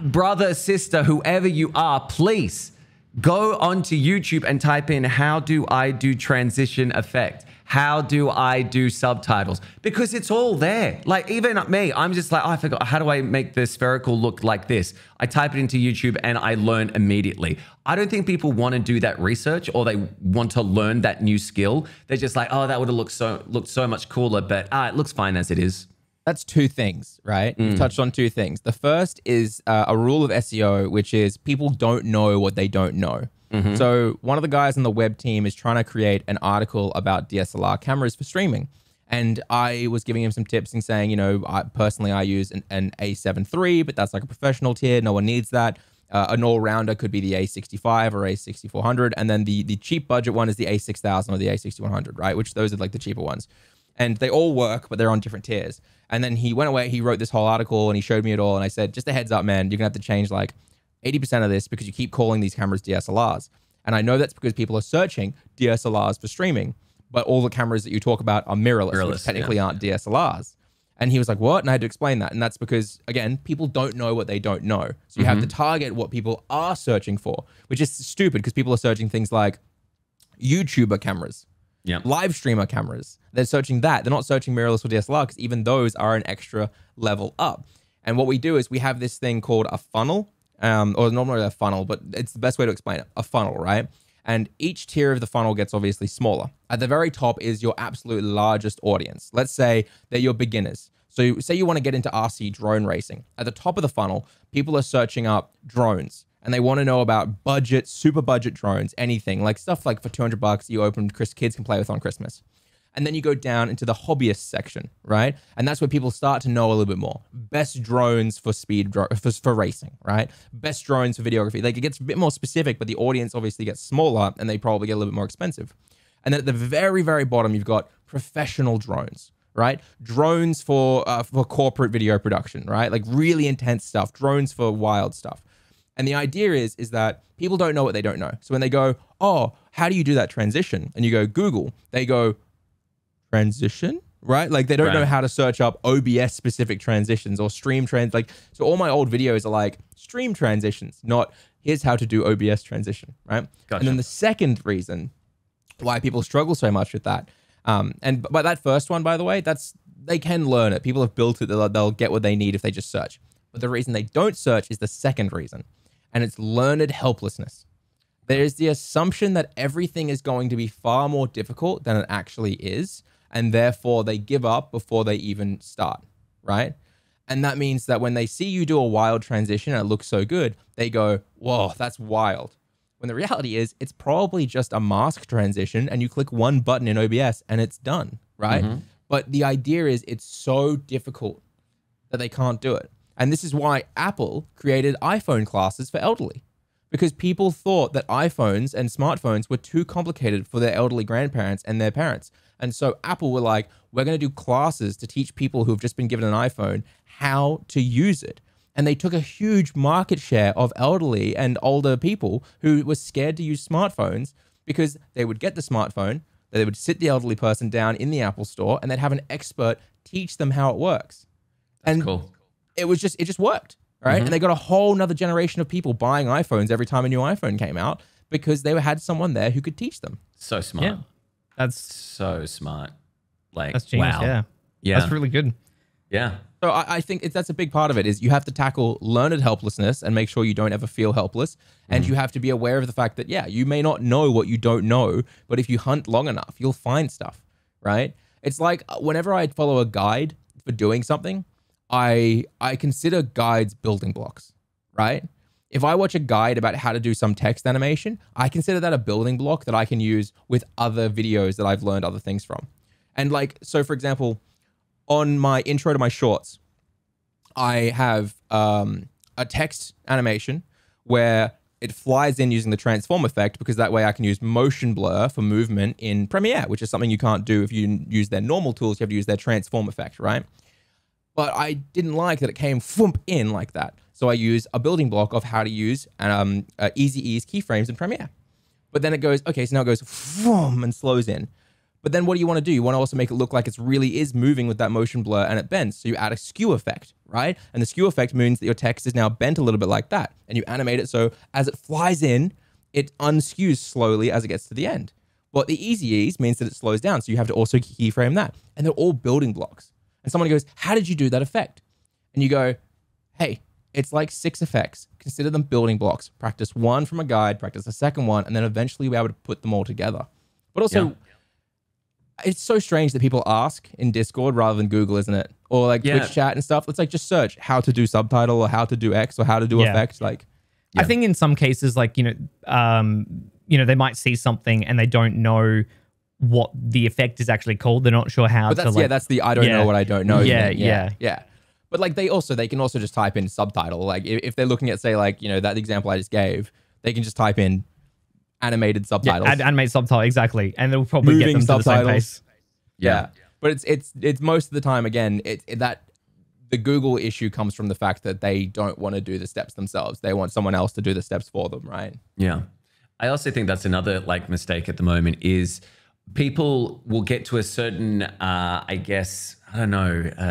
S2: brother, sister, whoever you are, please go onto YouTube and type in, how do I do transition effect? How do I do subtitles? Because it's all there. Like even me, I'm just like, oh, I forgot, how do I make the spherical look like this? I type it into YouTube and I learn immediately. I don't think people want to do that research, or they want to learn that new skill. They're just like, oh, that would have looked so much cooler, but it looks fine as it is.
S1: That's two things, right? You've touched on two things. The first is a rule of SEO, which is people don't know what they don't know. So one of the guys on the web team is trying to create an article about DSLR cameras for streaming. And I was giving him some tips and saying, I use an A7 III, but that's like a professional tier. No one needs that. An all-rounder could be the A65 or A6400. And then the cheap budget one is the A6000 or the A6100, right? Which those are like the cheaper ones. And they all work, but they're on different tiers. And then he went away, he wrote this whole article and he showed me it all. And I said, just a heads up, man, you're gonna have to change like 80% of this because you keep calling these cameras DSLRs. And I know that's because people are searching DSLRs for streaming, but all the cameras that you talk about are mirrorless, which technically aren't DSLRs. And he was like, what? And I had to explain that. And that's because, again, people don't know what they don't know. So you have to target what people are searching for, which is stupid because people are searching things like YouTuber cameras, live streamer cameras. They're searching that. They're not searching mirrorless or DSLR, because even those are an extra level up. And what we do is we have this thing called a funnel, or normally a funnel, but it's the best way to explain it, a funnel, right? And each tier of the funnel gets obviously smaller. At the very top is your absolute largest audience. Let's say they're your beginners. So say you want to get into RC drone racing. At the top of the funnel, people are searching up drones and they want to know about budget, super budget drones, anything like stuff like for $200 you open, kids can play with on Christmas. And then you go down into the hobbyist section, right? And that's where people start to know a little bit more. Best drones for for racing, right? Best drones for videography. Like it gets a bit more specific, but the audience obviously gets smaller and they probably get a little bit more expensive. And then at the very, very bottom, you've got professional drones, right? Drones for corporate video production, right? Like really intense stuff, drones for wild stuff. And the idea is that people don't know what they don't know. So when they go, oh, how do you do that transition? And you go, Google, they go, transition, right? Like they don't know how to search up OBS specific transitions or stream like, so all my old videos are like stream transitions, not here's how to do OBS transition, right? Gotcha. And then the second reason why people struggle so much with that, and by that first one, by the way, they can learn it. People have built it. They'll get what they need if they just search. But the reason they don't search is the second reason, and it's learned helplessness. There is the assumption that everything is going to be far more difficult than it actually is. and therefore they give up before they even start, right? And that means that when they see you do a wild transition and it looks so good, they go, whoa, that's wild. When the reality is it's probably just a mask transition and you click one button in OBS and it's done, right? But the idea is it's so difficult that they can't do it. And this is why Apple created iPhone classes for elderly, because people thought that iPhones and smartphones were too complicated for their elderly grandparents and their parents. And so Apple were like, we're going to do classes to teach people who've just been given an iPhone how to use it. And they took a huge market share of elderly and older people who were scared to use smartphones, because they would get the smartphone, they would sit the elderly person down in the Apple store, and they'd have an expert teach them how it works.
S2: That's cool.
S1: It just worked, right? And they got a whole nother generation of people buying iPhones every time a new iPhone came out, because they had someone there who could teach them.
S2: So smart.
S3: Yeah. That's
S2: So smart. Like,
S3: that's genius.
S2: wow.
S3: Yeah. That's really good.
S2: Yeah.
S1: So I think that's a big part of it, is you have to tackle learned helplessness and make sure you don't ever feel helpless. And you have to be aware of the fact that, yeah, you may not know what you don't know, but if you hunt long enough, you'll find stuff, right? It's like whenever I follow a guide for doing something, I consider guides building blocks, right? If I watch a guide about how to do some text animation, I consider that a building block that I can use with other videos that I've learned other things from. And like, so for example, on my intro to my shorts, I have a text animation where it flies in using the transform effect, because that way I can use motion blur for movement in Premiere, which is something you can't do if you use their normal tools. You have to use their transform effect, right? But I didn't like that it came thump in like that. So I use a building block of how to use easy ease keyframes in Premiere. But then it goes, okay, so now it goes vroom and slows in. But then what do you want to do? You want to also make it look like it really is moving with that motion blur and it bends. So you add a skew effect, right? And the skew effect means that your text is now bent a little bit like that. And you animate it so as it flies in, it unskews slowly as it gets to the end. But the easy ease means that it slows down. So you have to also keyframe that. And they're all building blocks. And someone goes, how did you do that effect? And you go, hey, it's like 6 effects. Consider them building blocks. Practice one from a guide, practice a second one, and then eventually you'll be able to put them all together. But also, it's so strange that people ask in Discord rather than Google, isn't it? Or like Twitch chat and stuff. It's like, just search how to do subtitle or how to do X or how to do effects. Like,
S3: I think in some cases, like, they might see something and they don't know what the effect is actually called. They're not sure how
S1: that's,
S3: to, like,
S1: that's the I don't know what I don't know.
S3: Yeah.
S1: But like they can also just type in subtitle. Like if they're looking at, say, like, that example I just gave, they can just type in animated subtitles.
S3: Animated subtitle, exactly. And they'll probably
S1: Moving
S3: get them
S1: subtitles.
S3: to the same pace.
S1: Yeah. But it's most of the time, again, that the Google issue comes from the fact that they don't want to do the steps themselves. They want someone else to do the steps for them, right?
S2: Yeah. I also think that's another mistake at the moment is people will get to a certain,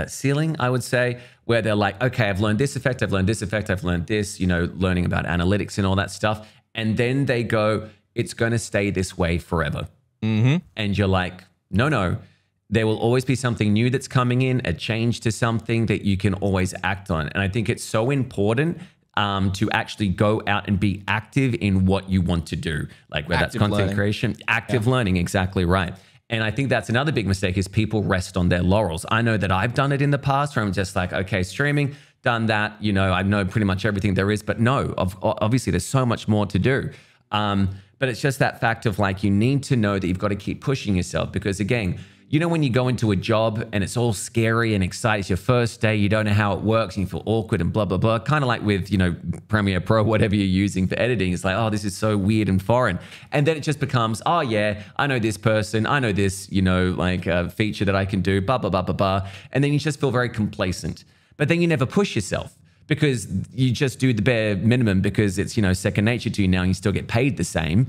S2: ceiling, I would say, where they're like, okay, I've learned this effect, I've learned this effect, I've learned this, learning about analytics and all that stuff. And then they go, it's going to stay this way forever. And you're like, no, there will always be something new that's coming in, a change to something that you can always act on. And I think it's so important to actually go out and be active in what you want to do, like whether that's content creation, active learning, exactly right. And I think that's another big mistake is people rest on their laurels. I know that I've done it in the past where I'm just like, okay, streaming, done that, I know pretty much everything there is, but no, obviously there's so much more to do. But it's just that fact of like, you need to know that you've got to keep pushing yourself because again, when you go into a job and it's all scary and exciting, it's your first day, you don't know how it works and you feel awkward and blah, blah, blah. Kind of like with, Premiere Pro, whatever you're using for editing. It's like, oh, this is so weird and foreign. And then it just becomes, oh yeah, I know this person. I know this, feature that I can do, blah, blah, blah, blah, blah. And then you just feel very complacent. But then you never push yourself because you just do the bare minimum because it's, second nature to you now and you still get paid the same.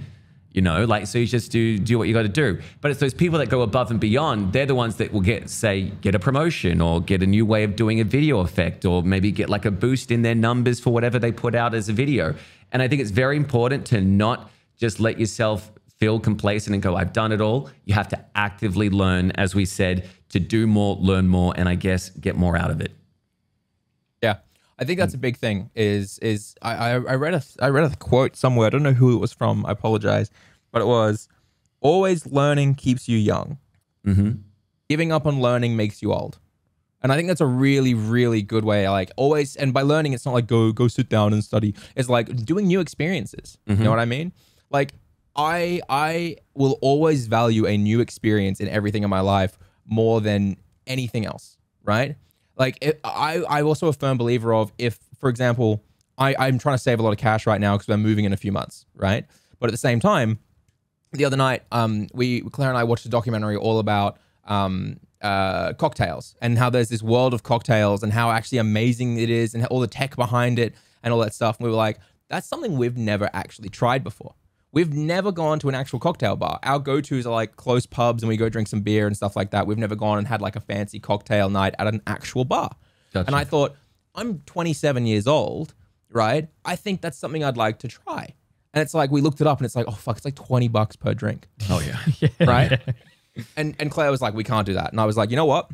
S2: So you just do what you got to do. But it's those people that go above and beyond. They're the ones that will get a promotion or get a new way of doing a video effect or maybe get like a boost in their numbers for whatever they put out as a video. And I think it's very important to not just let yourself feel complacent and go, I've done it all. You have to actively learn, as we said, to do more, learn more, and I guess get more out of it.
S1: Yeah. I think that's a big thing I read a quote somewhere. I don't know who it was from. I apologize. But it was, always learning keeps you young. Giving up on learning makes you old. And I think that's a really, really good way. Like always, and by learning, it's not like go sit down and study. It's like doing new experiences. You know what I mean? Like I will always value a new experience in everything in my life more than anything else, right? Like I'm also a firm believer of if, for example, I'm trying to save a lot of cash right now because we're moving in a few months, right? But at the same time, the other night, Claire and I watched a documentary all about cocktails and how there's this world of cocktails and how actually amazing it is and all the tech behind it and all that stuff. And we were like, that's something we've never actually tried before. We've never gone to an actual cocktail bar. Our go-tos are like close pubs and we go drink some beer and stuff like that. We've never gone and had like a fancy cocktail night at an actual bar. Gotcha. And I thought, I'm 27 years old, right? I think that's something I'd like to try. And it's like, we looked it up and it's like, oh fuck, it's like $20 per drink.
S2: Oh yeah.
S1: Right? And Claire was like, we can't do that. And I was like, you know what?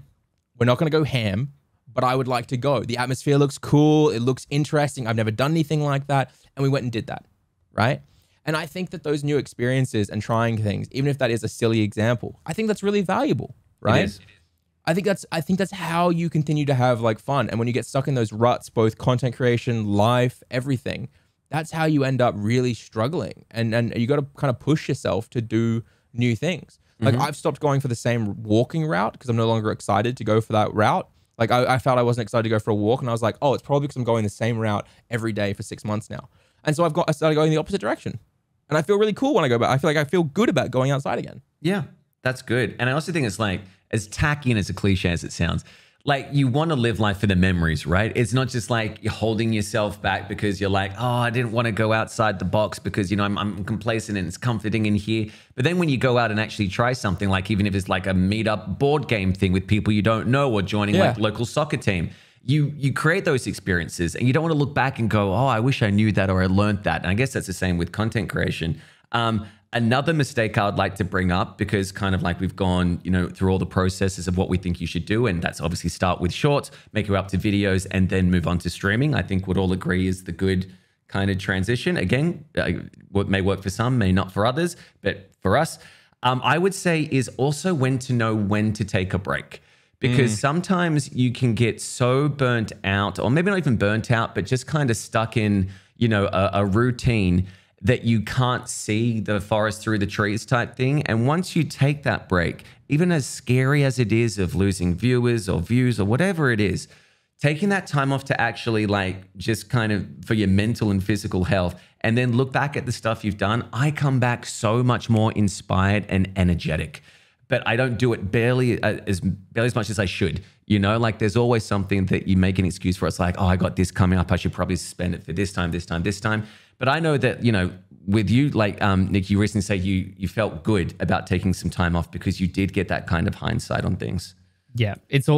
S1: We're not going to go ham, but I would like to go. The atmosphere looks cool. It looks interesting. I've never done anything like that. And we went and did that, right? And I think that those new experiences and trying things, even if that is a silly example, I think that's really valuable, right? It is. I think that's how you continue to have like fun. And when you get stuck in those ruts, both content creation, life, everything, that's how you end up really struggling. And you got to kind of push yourself to do new things. Like I've stopped going for the same walking route because I'm no longer excited to go for that route. Like I felt I wasn't excited to go for a walk and I was like, oh, it's probably because I'm going the same route every day for 6 months now. And so I started going the opposite direction. And I feel really cool when I go back. I feel like I feel good about going outside again.
S2: Yeah, that's good. And I also think it's like, as tacky and as a cliche as it sounds, like you want to live life for the memories, right? It's not just like you're holding yourself back because you're like, oh, I didn't want to go outside the box because, you know, I'm complacent and it's comforting in here. But then when you go out and actually try something, like even if it's like a meetup board game thing with people you don't know or joining like local soccer team, you create those experiences and you don't want to look back and go, oh, I wish I knew that or I learned that. And I guess that's the same with content creation. Another mistake I would like to bring up, because kind of like we've gone, you know, through all the processes of what we think you should do, and that's obviously start with shorts, make it up to videos, and then move on to streaming. I think we'd all agree is the good kind of transition. Again, what may work for some, may not for others, but for us, I would say is also when to know when to take a break. Because sometimes you can get so burnt out, or maybe not even burnt out, but just kind of stuck in, you know, a routine that you can't see the forest through the trees type thing. And once you take that break, even as scary as it is of losing viewers or views or whatever it is, taking that time off to actually like just kind of for your mental and physical health, and then look back at the stuff you've done, I come back so much more inspired and energetic. But I don't do it barely as much as I should. You know, like there's always something that you make an excuse for. It's like, oh, I got this coming up. I should probably spend it for this time. But I know that, you know, with you, like Nick, you recently said you felt good about taking some time off because you did get that kind of hindsight on things.
S3: Yeah, it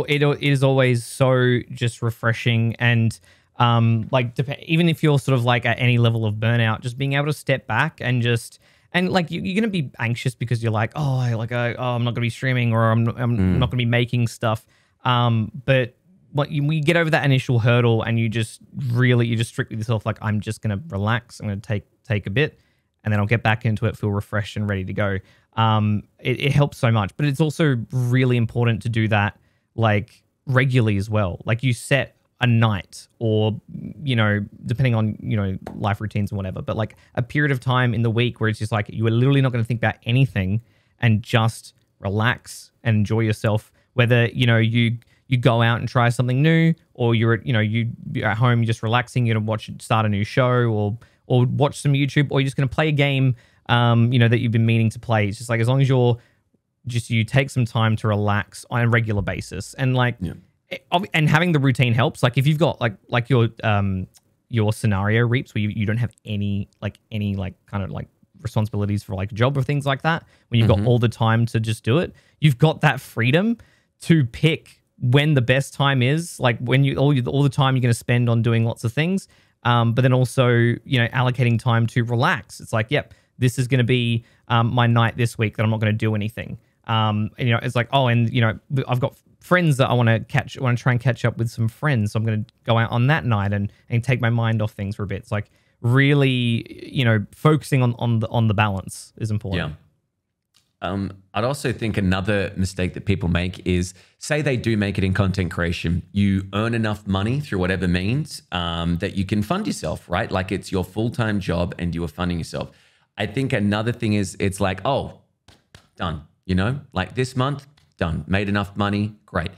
S3: is always so just refreshing, and like even if you're sort of like at any level of burnout, just being able to step back and just. And like you're gonna be anxious because you're like, I'm not gonna be streaming, or I'm not gonna be making stuff. But when you get over that initial hurdle and you just strict with yourself, like I'm just gonna relax. I'm gonna take a bit, and then I'll get back into it, feel refreshed and ready to go. It helps so much, but it's also really important to do that like regularly as well. Like you set a night, or, you know, depending on, you know, life routines and whatever, but like a period of time in the week where it's just like you are literally not going to think about anything and just relax and enjoy yourself. Whether, you know, you go out and try something new, or you're at home, you're just relaxing, you're going to start a new show, or watch some YouTube, or you're just going to play a game, you know, that you've been meaning to play. It's just like, as long as you take some time to relax on a regular basis, and like, and having the routine helps. Like if you've got like your scenario reaps where you don't have any kind of like responsibilities for like job or things like that, when you've got all the time to just do it, you've got that freedom to pick when the best time is, like when all the time you're going to spend on doing lots of things, but then also, you know, allocating time to relax. It's like, yep, this is going to be my night this week that I'm not going to do anything. And, you know, it's like, oh, and you know, I've got friends that I want to try and catch up with some friends. So I'm going to go out on that night and take my mind off things for a bit. It's like really, you know, focusing on the balance is important.
S2: I'd also think another mistake that people make is, say they do make it in content creation, you earn enough money through whatever means that you can fund yourself, right? Like it's your full-time job and you are funding yourself. I think another thing is it's like, oh, done, you know, like this month, done, made enough money, great.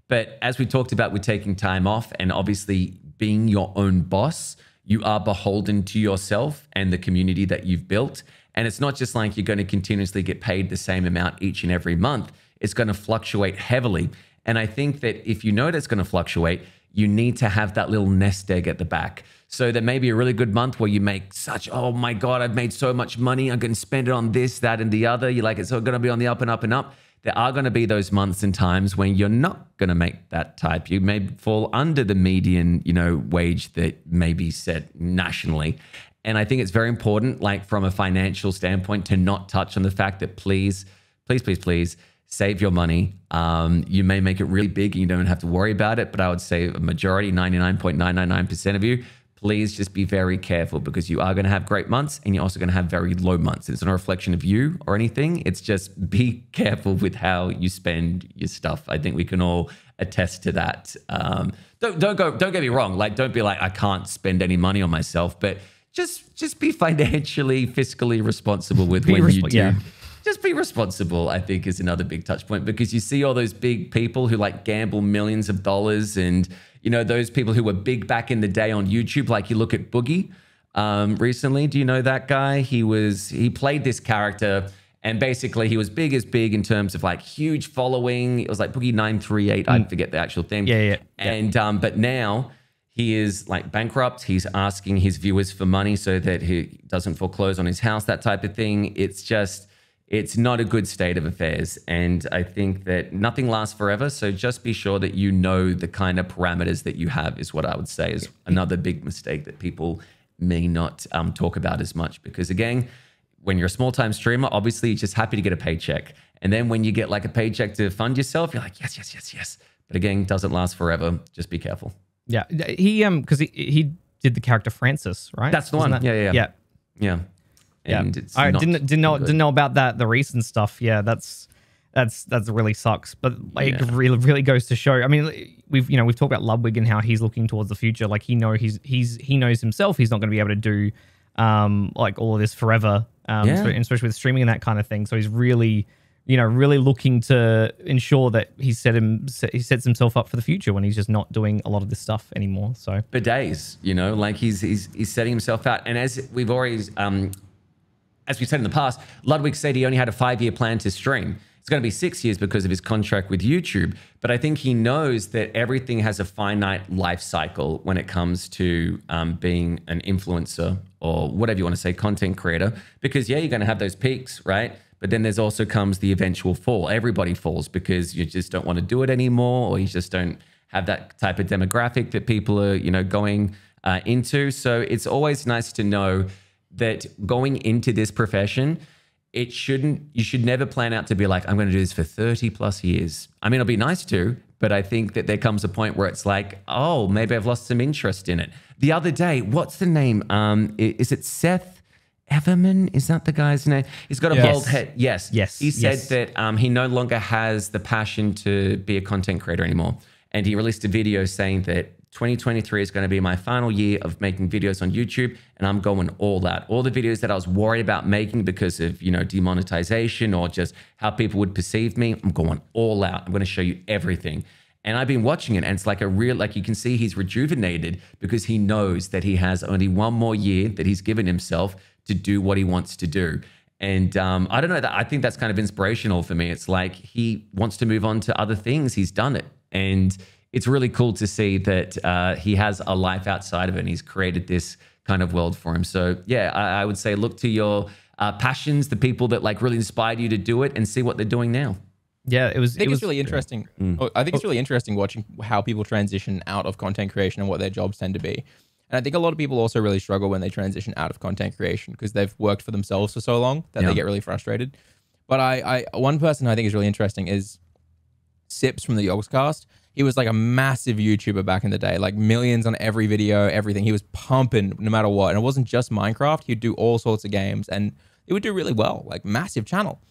S2: But as we talked about with taking time off and obviously being your own boss, you are beholden to yourself and the community that you've built. And it's not just like you're going to continuously get paid the same amount each and every month. It's going to fluctuate heavily. And I think that if you know that's going to fluctuate, you need to have that little nest egg at the back. So there may be a really good month where you make such, oh my God, I've made so much money. I'm going to spend it on this, that, and the other. You're like, it's all going to be on the up and up and up. There are going to be those months and times when you're not going to make that type. You may fall under the median, you know, wage that may be set nationally. And I think it's very important, like from a financial standpoint, to not touch on the fact that please, please, please, please save your money. You may make it really big and you don't have to worry about it. But I would say a majority, 99.999% of you, please just be very careful because you are going to have great months and you're also going to have very low months. It's not a reflection of you or anything. It's just be careful with how you spend your stuff. I think we can all attest to that. Don't get me wrong. Like, don't be like, I can't spend any money on myself, but just be financially, fiscally responsible with when you do. Yeah. Just be responsible, I think, is another big touch point because you see all those big people who like gamble millions of dollars and, you know, those people who were big back in the day on YouTube, like you look at Boogie recently. Do you know that guy? He played this character and basically he was big in terms of like huge following. It was like Boogie 938. I forget the actual thing.
S3: Yeah.
S2: And, but now he is like bankrupt. He's asking his viewers for money so that he doesn't foreclose on his house, that type of thing. It's not a good state of affairs. And I think that nothing lasts forever. So just be sure that you know the kind of parameters that you have is what I would say is another big mistake that people may not talk about as much. Because again, when you're a small-time streamer, obviously you're just happy to get a paycheck. And then when you get like a paycheck to fund yourself, you're like, yes. But again, it doesn't last forever. Just be careful.
S3: Yeah. Because he did the character Francis, right?
S2: That's the one. Yeah. And it's
S3: I didn't know about that, the recent stuff. Yeah, that's really sucks. But like it really goes to show. I mean, we've talked about Ludwig and how he's looking towards the future. Like he knows himself he's not going to be able to do like all of this forever. Especially with streaming and that kind of thing. So he's really looking to ensure that he sets himself up for the future when he's just not doing a lot of this stuff anymore. So
S2: for days, like he's setting himself out. And as we've always as we said in the past, Ludwig said he only had a 5-year plan to stream. It's going to be 6 years because of his contract with YouTube. But I think he knows that everything has a finite life cycle when it comes to being an influencer or whatever you want to say, content creator. Because you're going to have those peaks, right? But then there's also comes the eventual fall. Everybody falls because you just don't want to do it anymore, or you just don't have that type of demographic that people are, going into. So it's always nice to know that going into this profession, you should never plan out to be like, I'm going to do this for 30 plus years. I mean, it'll be nice to, but I think that there comes a point where it's like, oh, maybe I've lost some interest in it. The other day, what's the name? Is it Seth Everman? Is that the guy's name? He's got a bald head. Yes. He said that he no longer has the passion to be a content creator anymore. And he released a video saying that 2023 is going to be my final year of making videos on YouTube, and I'm going all out. All the videos that I was worried about making because of, demonetization or just how people would perceive me, I'm going all out. I'm going to show you everything. And I've been watching it, and it's like you can see he's rejuvenated because he knows that he has only one more year that he's given himself to do what he wants to do. And I don't know, I think that's kind of inspirational for me. It's like he wants to move on to other things. He's done it. And it's really cool to see that he has a life outside of it and he's created this kind of world for him. So yeah, I would say look to your passions, the people that like really inspired you to do it, and see what they're doing now.
S3: Yeah, I think
S1: it's really interesting. I think it's really interesting watching how people transition out of content creation and what their jobs tend to be. And I think a lot of people also really struggle when they transition out of content creation because they've worked for themselves for so long that they get really frustrated. But one person I think is really interesting is Sips from the Yogscast. He was like a massive YouTuber back in the day, like millions on every video, everything. He was pumping no matter what. And it wasn't just Minecraft. He'd do all sorts of games and it would do really well, like massive channel.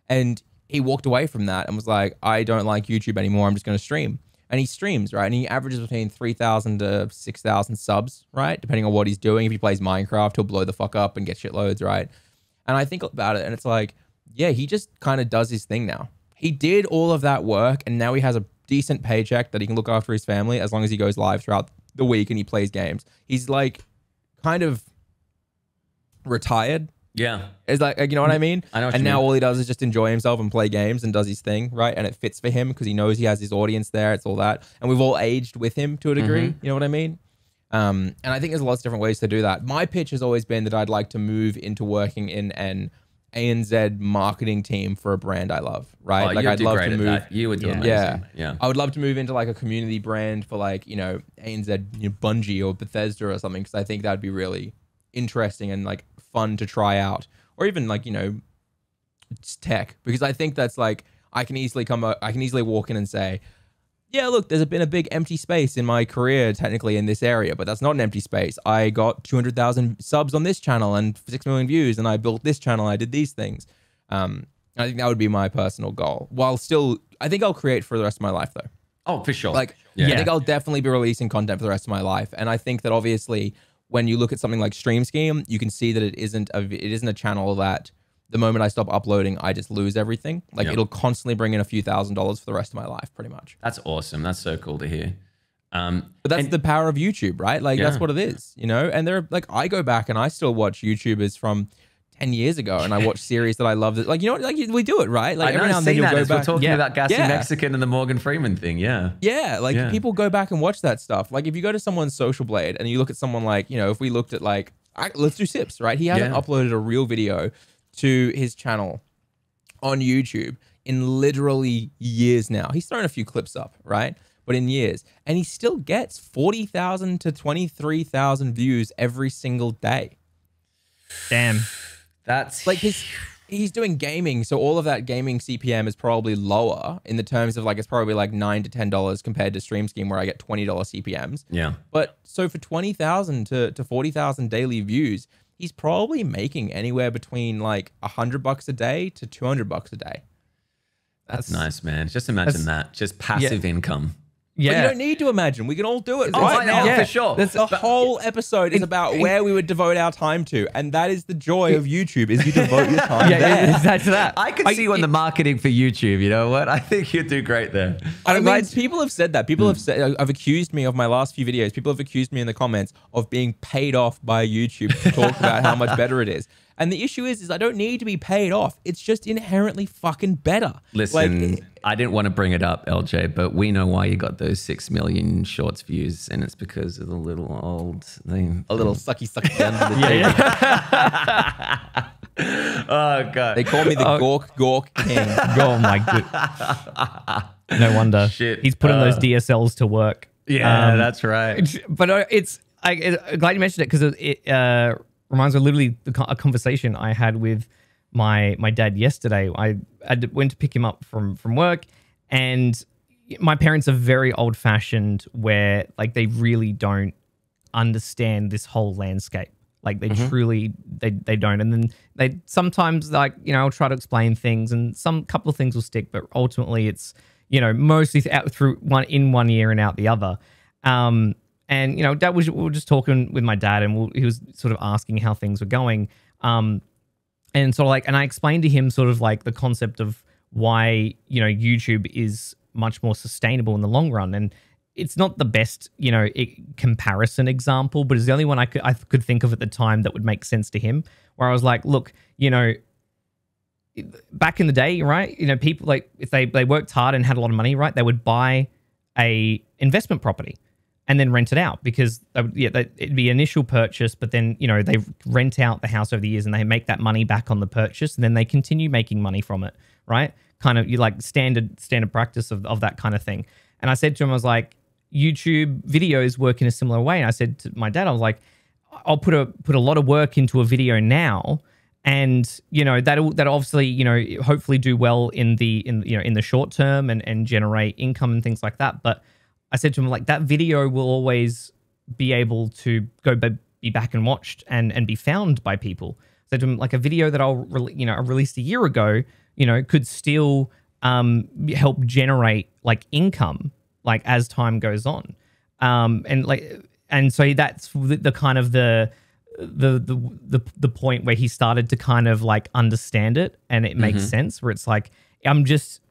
S1: And he walked away from that and was like, I don't like YouTube anymore. I'm just going to stream. And he streams, right? And he averages between 3,000 to 6,000 subs, right? Depending on what he's doing. If he plays Minecraft, he'll blow the fuck up and get shitloads, right? And I think about it and it's like, yeah, he just kind of does his thing now. He did all of that work and now he has a decent paycheck that he can look after his family as long as he goes live throughout the week and he plays games. He's like kind of retired.
S2: Yeah.
S1: It's like, you know what I mean?
S2: I know what
S1: and
S2: you
S1: now
S2: mean.
S1: all he does is just enjoy himself and play games and does his thing, right? And it fits for him because he knows he has his audience there. It's all that. And we've all aged with him to a degree. You know what I mean? And I think there's lots of different ways to do that. My pitch has always been that I'd like to move into working in an ANZ marketing team for a brand I love, right?
S2: Oh,
S1: like
S2: you'd
S1: I'd
S2: do
S1: love
S2: great
S1: to
S2: at
S1: move.
S2: that. You would do amazing.
S1: Yeah.
S2: Yeah.
S1: I would love to move into like a community brand for like, you know, ANZ, you know, Bungie or Bethesda or something because I think that'd be really interesting and like fun to try out. Or even like, you know, just tech, because I think that's like, I can easily walk in and say, yeah, look, there's been a big empty space in my career technically in this area, but that's not an empty space. I got 200,000 subs on this channel and 6 million views and I built this channel. I did these things. I think that would be my personal goal. While still, I think I'll create for the rest of my life though.
S2: Oh, for sure.
S1: Like,
S2: Yeah.
S1: I think I'll definitely be releasing content for the rest of my life. And I think that obviously when you look at something like Stream Scheme, you can see that it isn't a channel that the moment I stop uploading, I just lose everything. Like it'll constantly bring in a few $1,000s for the rest of my life, pretty much.
S2: That's awesome. That's so cool to hear.
S1: But that's the power of YouTube, right? Like that's what it is, you know? And there, like I go back and I still watch YouTubers from 10 years ago and I watch series that I love. That, like, you know, like we do it, right? Like
S2: I know,
S1: every now and then you'll go back.
S2: we're talking about Gassy
S1: Yeah.
S2: Mexican and the Morgan Freeman thing. Yeah.
S1: Yeah, like people go back and watch that stuff. Like if you go to someone's Social Blade and you look at someone like, you know, if we looked at like, let's do Sips, right? He hasn't uploaded a real video to his channel on YouTube in literally years now. He's thrown a few clips up, right? But in years. And he still gets 40,000 to 23,000 views every single day.
S3: Damn.
S2: That's
S1: Like he's doing gaming, so all of that gaming CPM is probably lower in the terms of like it's probably like $9 to $10 compared to Stream Scheme where I get $20 CPMs.
S2: Yeah.
S1: But so for 20,000 to 40,000 daily views, he's probably making anywhere between like $100 a day to $200 a day.
S2: That's nice, man. Just imagine that. Just passive income.
S3: Yeah.
S1: But you don't need to imagine. We can all do it
S2: Oh,
S1: right
S2: I know,
S1: now.
S3: Yeah.
S2: for sure.
S1: The whole episode is about where we would devote our time to, and that is the joy of YouTube. Is you devote your time there.
S3: Yeah, that's that.
S2: I could see you on the marketing for YouTube. You know what? I think you'd do great there.
S1: I mean, people have said that. People have said, I've accused me of my last few videos. People have accused me in the comments of being paid off by YouTube to talk about how much better it is. And the issue is I don't need to be paid off. It's just inherently fucking better.
S2: Listen,
S1: Like,
S2: I didn't want to bring it up, LJ, but we know why you got those 6 million shorts views, and it's because of the little old thing.
S1: a little sucky under the table.
S2: Oh, God.
S1: They call me the Gork King.
S3: Oh my god. No wonder.
S2: Shit.
S3: He's putting those DSLs to work.
S2: Yeah, that's right.
S3: But I'm glad you mentioned it because it reminds me of literally a conversation I had with my dad yesterday. I went to pick him up from work, and my parents are very old fashioned where like they really don't understand this whole landscape. Like they truly they don't. And then they sometimes like, you know, I'll try to explain things and some couple of things will stick, but ultimately it's, you know, mostly out through one ear and out the other. And, you know, we were just talking with my dad and he was sort of asking how things were going. And sort of like, and I explained to him sort of like the concept of why, you know, YouTube is much more sustainable in the long run. And it's not the best, you know, comparison example, but it's the only one I could think of at the time that would make sense to him, where I was like, look, you know, back in the day, right? You know, people like if they worked hard and had a lot of money, right? They would buy a investment property and then rent it out because it'd be initial purchase, but then, you know, they rent out the house over the years and they make that money back on the purchase and then they continue making money from it, right? Kind of you like standard practice of that kind of thing. And I said to him, I was like, YouTube videos work in a similar way. And I said to my dad, I was like, I'll put a lot of work into a video now, and you know that'll obviously, you know, hopefully do well in the short term and generate income and things like that. But I said to him, like, that video will always be able to be back and watched and be found by people. I said to him, like, a video that I released a year ago you know, could still help generate like income like as time goes on. And so that's the kind of the point where he started to kind of like understand it, and it makes sense, where it's like, I'm just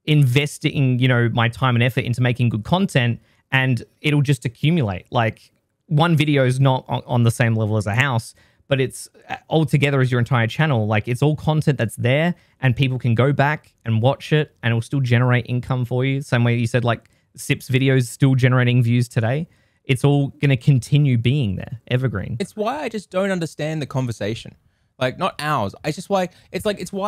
S3: investing, you know, my time and effort into making good content, and it'll just accumulate. Like one video is not on the same level as a house, but it's all together as your entire channel. Like it's all content that's there, and people can go back and watch it, and it'll still generate income for you. Same way you said, like Sip's videos still generating views today. It's all going to continue being there, evergreen.
S1: It's why I just don't understand the conversation. Like, not ours. It's why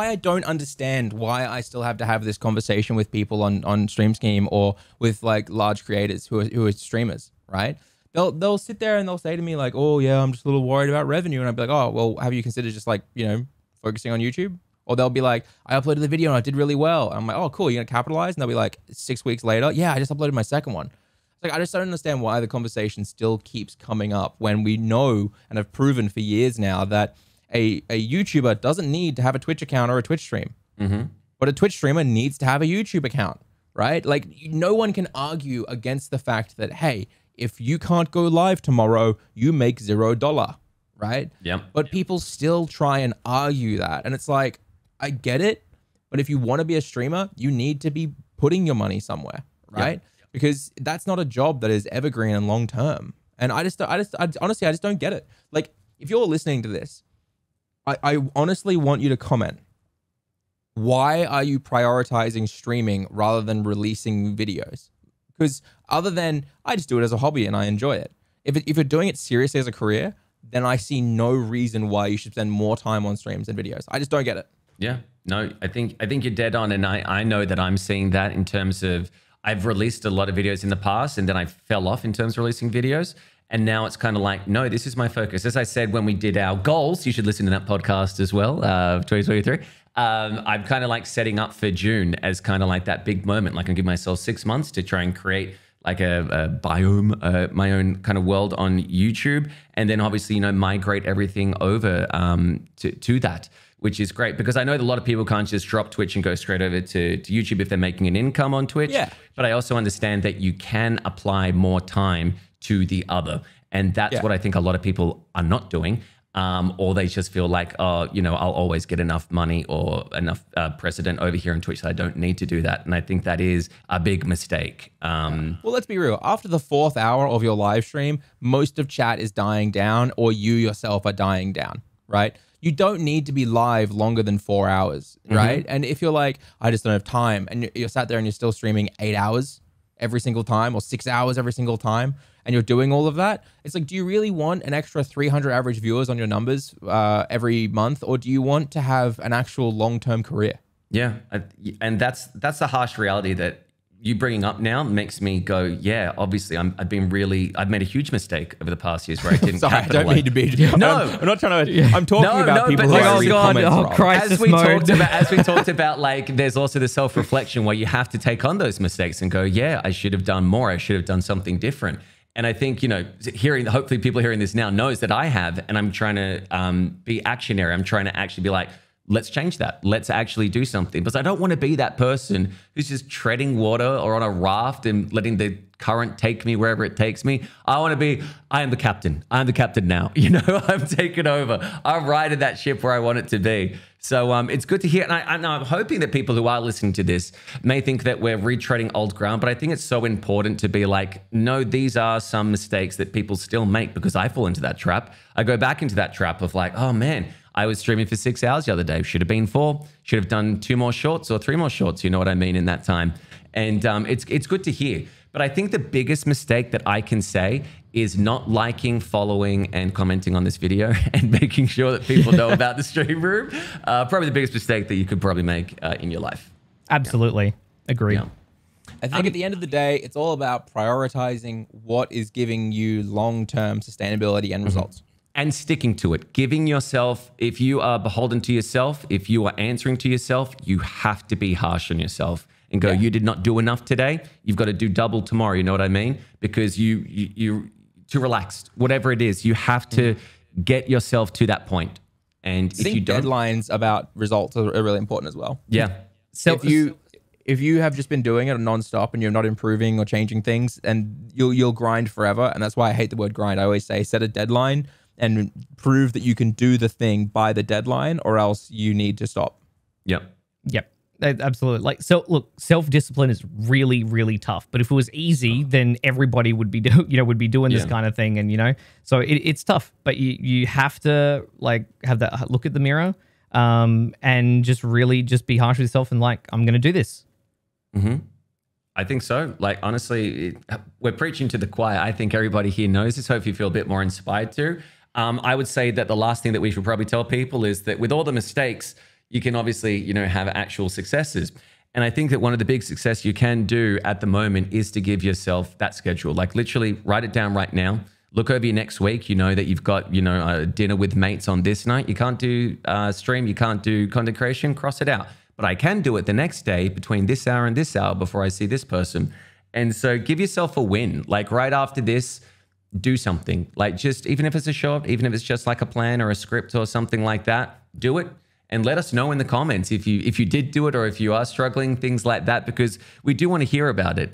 S1: I don't understand why I still have to have this conversation with people on Stream Scheme or with like large creators who are streamers, right? They'll sit there and they'll say to me like, oh yeah, I'm just a little worried about revenue. And I'd be like, oh, well, have you considered just like, you know, focusing on YouTube? Or they'll be like, I uploaded the video and I did really well. And I'm like, oh, cool, you're gonna capitalize? And they'll be like, 6 weeks later, yeah, I just uploaded my second one. Like, I just don't understand why the conversation still keeps coming up when we know and have proven for years now that a YouTuber doesn't need to have a Twitch account or a Twitch stream. But a Twitch streamer needs to have a YouTube account, right? Like, no one can argue against the fact that, hey, if you can't go live tomorrow, you make $0, right?
S2: Yep.
S1: But people still try and argue that. And it's like, I get it, but if you want to be a streamer, you need to be putting your money somewhere, right? Yep. Because that's not a job that is evergreen and long term. And I honestly, I just don't get it. Like, if you're listening to this, I honestly want you to comment. Why are you prioritizing streaming rather than releasing videos? Because other than, I just do it as a hobby and I enjoy it. If you're doing it seriously as a career, then I see no reason why you should spend more time on streams and videos. I just don't get it.
S2: Yeah, no, I think you're dead on. And I know that I'm seeing that in terms of, I've released a lot of videos in the past and then I fell off in terms of releasing videos. And now it's kind of like, no, this is my focus. As I said, when we did our goals, you should listen to that podcast as well, 2023. I'm kind of like setting up for June as kind of like that big moment. Like I give myself 6 months to try and create like a biome, my own kind of world on YouTube. And then obviously, you know, migrate everything over to that, which is great because I know that a lot of people can't just drop Twitch and go straight over to YouTube if they're making an income on Twitch.
S1: Yeah.
S2: But I also understand that you can apply more time to the other. And that's what I think a lot of people are not doing. Or they just feel like, oh, you know, I'll always get enough money or enough precedent over here on Twitch that I don't need to do that. And I think that is a big mistake.
S1: Well, let's be real. After the 4th hour of your live stream, most of chat is dying down or you yourself are dying down, right? You don't need to be live longer than 4 hours, right? And if you're like, I just don't have time, and you're sat there and you're still streaming 8 hours every single time or 6 hours every single time, and you're doing all of that, it's like, do you really want an extra 300 average viewers on your numbers every month, or do you want to have an actual long-term career?
S2: Yeah, and that's the harsh reality that you bringing up now makes me go, yeah, obviously I've made a huge mistake over the past years where I didn't
S1: Sorry, I don't mean to be.
S2: No,
S1: I'm not trying to. I'm talking about people who are comments.
S3: Crisis mode.
S2: As we talked about, like, there's also the self-reflection where you have to take on those mistakes and go, yeah, I should have done more. I should have done something different. And I think, you know, hopefully people hearing this now knows that I have, and I'm trying to be actionary. I'm trying to actually be like, let's change that. Let's actually do something. Because I don't want to be that person who's just treading water or on a raft and letting the current take me wherever it takes me. I am the captain. I'm the captain now. You know, I'm taking over. I'm riding that ship where I want it to be. So it's good to hear. And I'm hoping that people who are listening to this may think that we're retreading old ground, but I think it's so important to be like, no, these are some mistakes that people still make, because I fall into that trap. I go back into that trap of like, oh man, I was streaming for 6 hours the other day. Should have been 4. Should have done 2 more shorts or 3 more shorts. You know what I mean, in that time. And it's good to hear. But I think the biggest mistake that I can say is not liking, following, and commenting on this video and making sure that people know about the stream room. Probably the biggest mistake that you could probably make in your life.
S3: Absolutely. Yeah. Agree. Yeah.
S1: I think at the end of the day, it's all about prioritizing what is giving you long-term sustainability and results.
S2: And sticking to it, giving yourself, if you are beholden to yourself, if you are answering to yourself, you have to be harsh on yourself and go, you did not do enough today. You've got to do double tomorrow. You know what I mean? Because you too relaxed, whatever it is, you have to get yourself to that point. And
S1: I
S2: if
S1: think
S2: you don't,
S1: deadlines about results are really important as well.
S2: yeah,
S3: So
S1: If you have just been doing it nonstop and you're not improving or changing things, and you'll grind forever. And that's why I hate the word grind. I always say set a deadline and prove that you can do the thing by the deadline, or else you need to stop.
S2: yep.
S3: Yep. Absolutely. Like, so look, self-discipline is really, really tough. But if it was easy, then everybody would be doing this kind of thing. And, so it's tough, but you have to like have that look at the mirror, and just really just be harsh with yourself and like, I'm going to do this.
S2: Mm-hmm. I think so. Like, honestly, we're preaching to the choir. I think everybody here knows this. Hope you feel a bit more inspired to. I would say that the last thing that we should probably tell people is that with all the mistakes, you can obviously, have actual successes. And I think that one of the big success you can do at the moment is to give yourself that schedule. Like literally write it down right now. Look over your next week. You know that you've got, a dinner with mates on this night. You can't do stream. You can't do content creation. Cross it out. But I can do it the next day between this hour and this hour before I see this person. And so give yourself a win. Like right after this, do something. Like just, even if it's a show up, even if it's just like a plan or a script or something like that, do it. And let us know in the comments if you did do it or if you are struggling, things like that, because we do want to hear about it.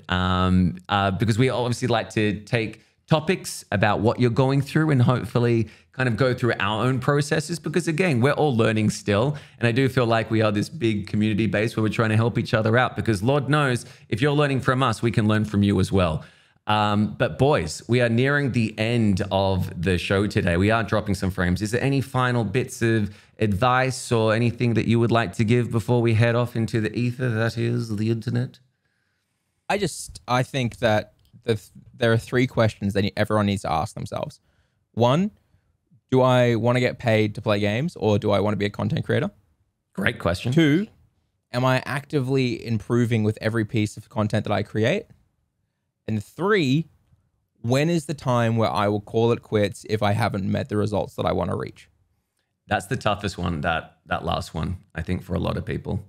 S2: Because we obviously like to take topics about what you're going through and hopefully kind of go through our own processes, because again, we're all learning still. And I do feel like we are this big community base where we're trying to help each other out, because Lord knows if you're learning from us, we can learn from you as well. But boys, we are nearing the end of the show today. We are dropping some frames. Is there any final bits of advice or anything that you would like to give before we head off into the ether that is the internet?
S1: I think that there are 3 questions that everyone needs to ask themselves. 1, do I want to get paid to play games, or do I want to be a content creator?
S2: Great question.
S1: 2, am I actively improving with every piece of content that I create? And 3, when is the time where I will call it quits if I haven't met the results that I want to reach?
S2: That's the toughest one, that last one, I think, for a lot of people,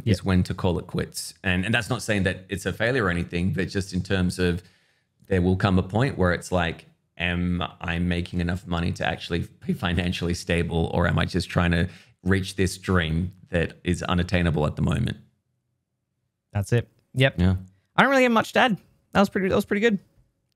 S2: is when to call it quits. And that's not saying that it's a failure or anything, but just in terms of there will come a point where it's like, am I making enough money to actually be financially stable, or am I just trying to reach this dream that is unattainable at the moment?
S3: That's it. Yep.
S2: Yeah.
S3: I don't really have much to add. That was pretty good.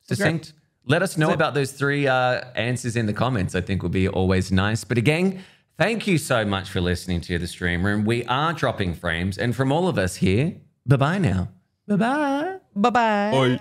S2: Succinct. Let us know about those 3 answers in the comments. I think would be always nice. But again, thank you so much for listening to The Stream Room. We are dropping frames. And from all of us here, bye-bye now. Bye-bye.
S3: Bye-bye.
S1: Bye.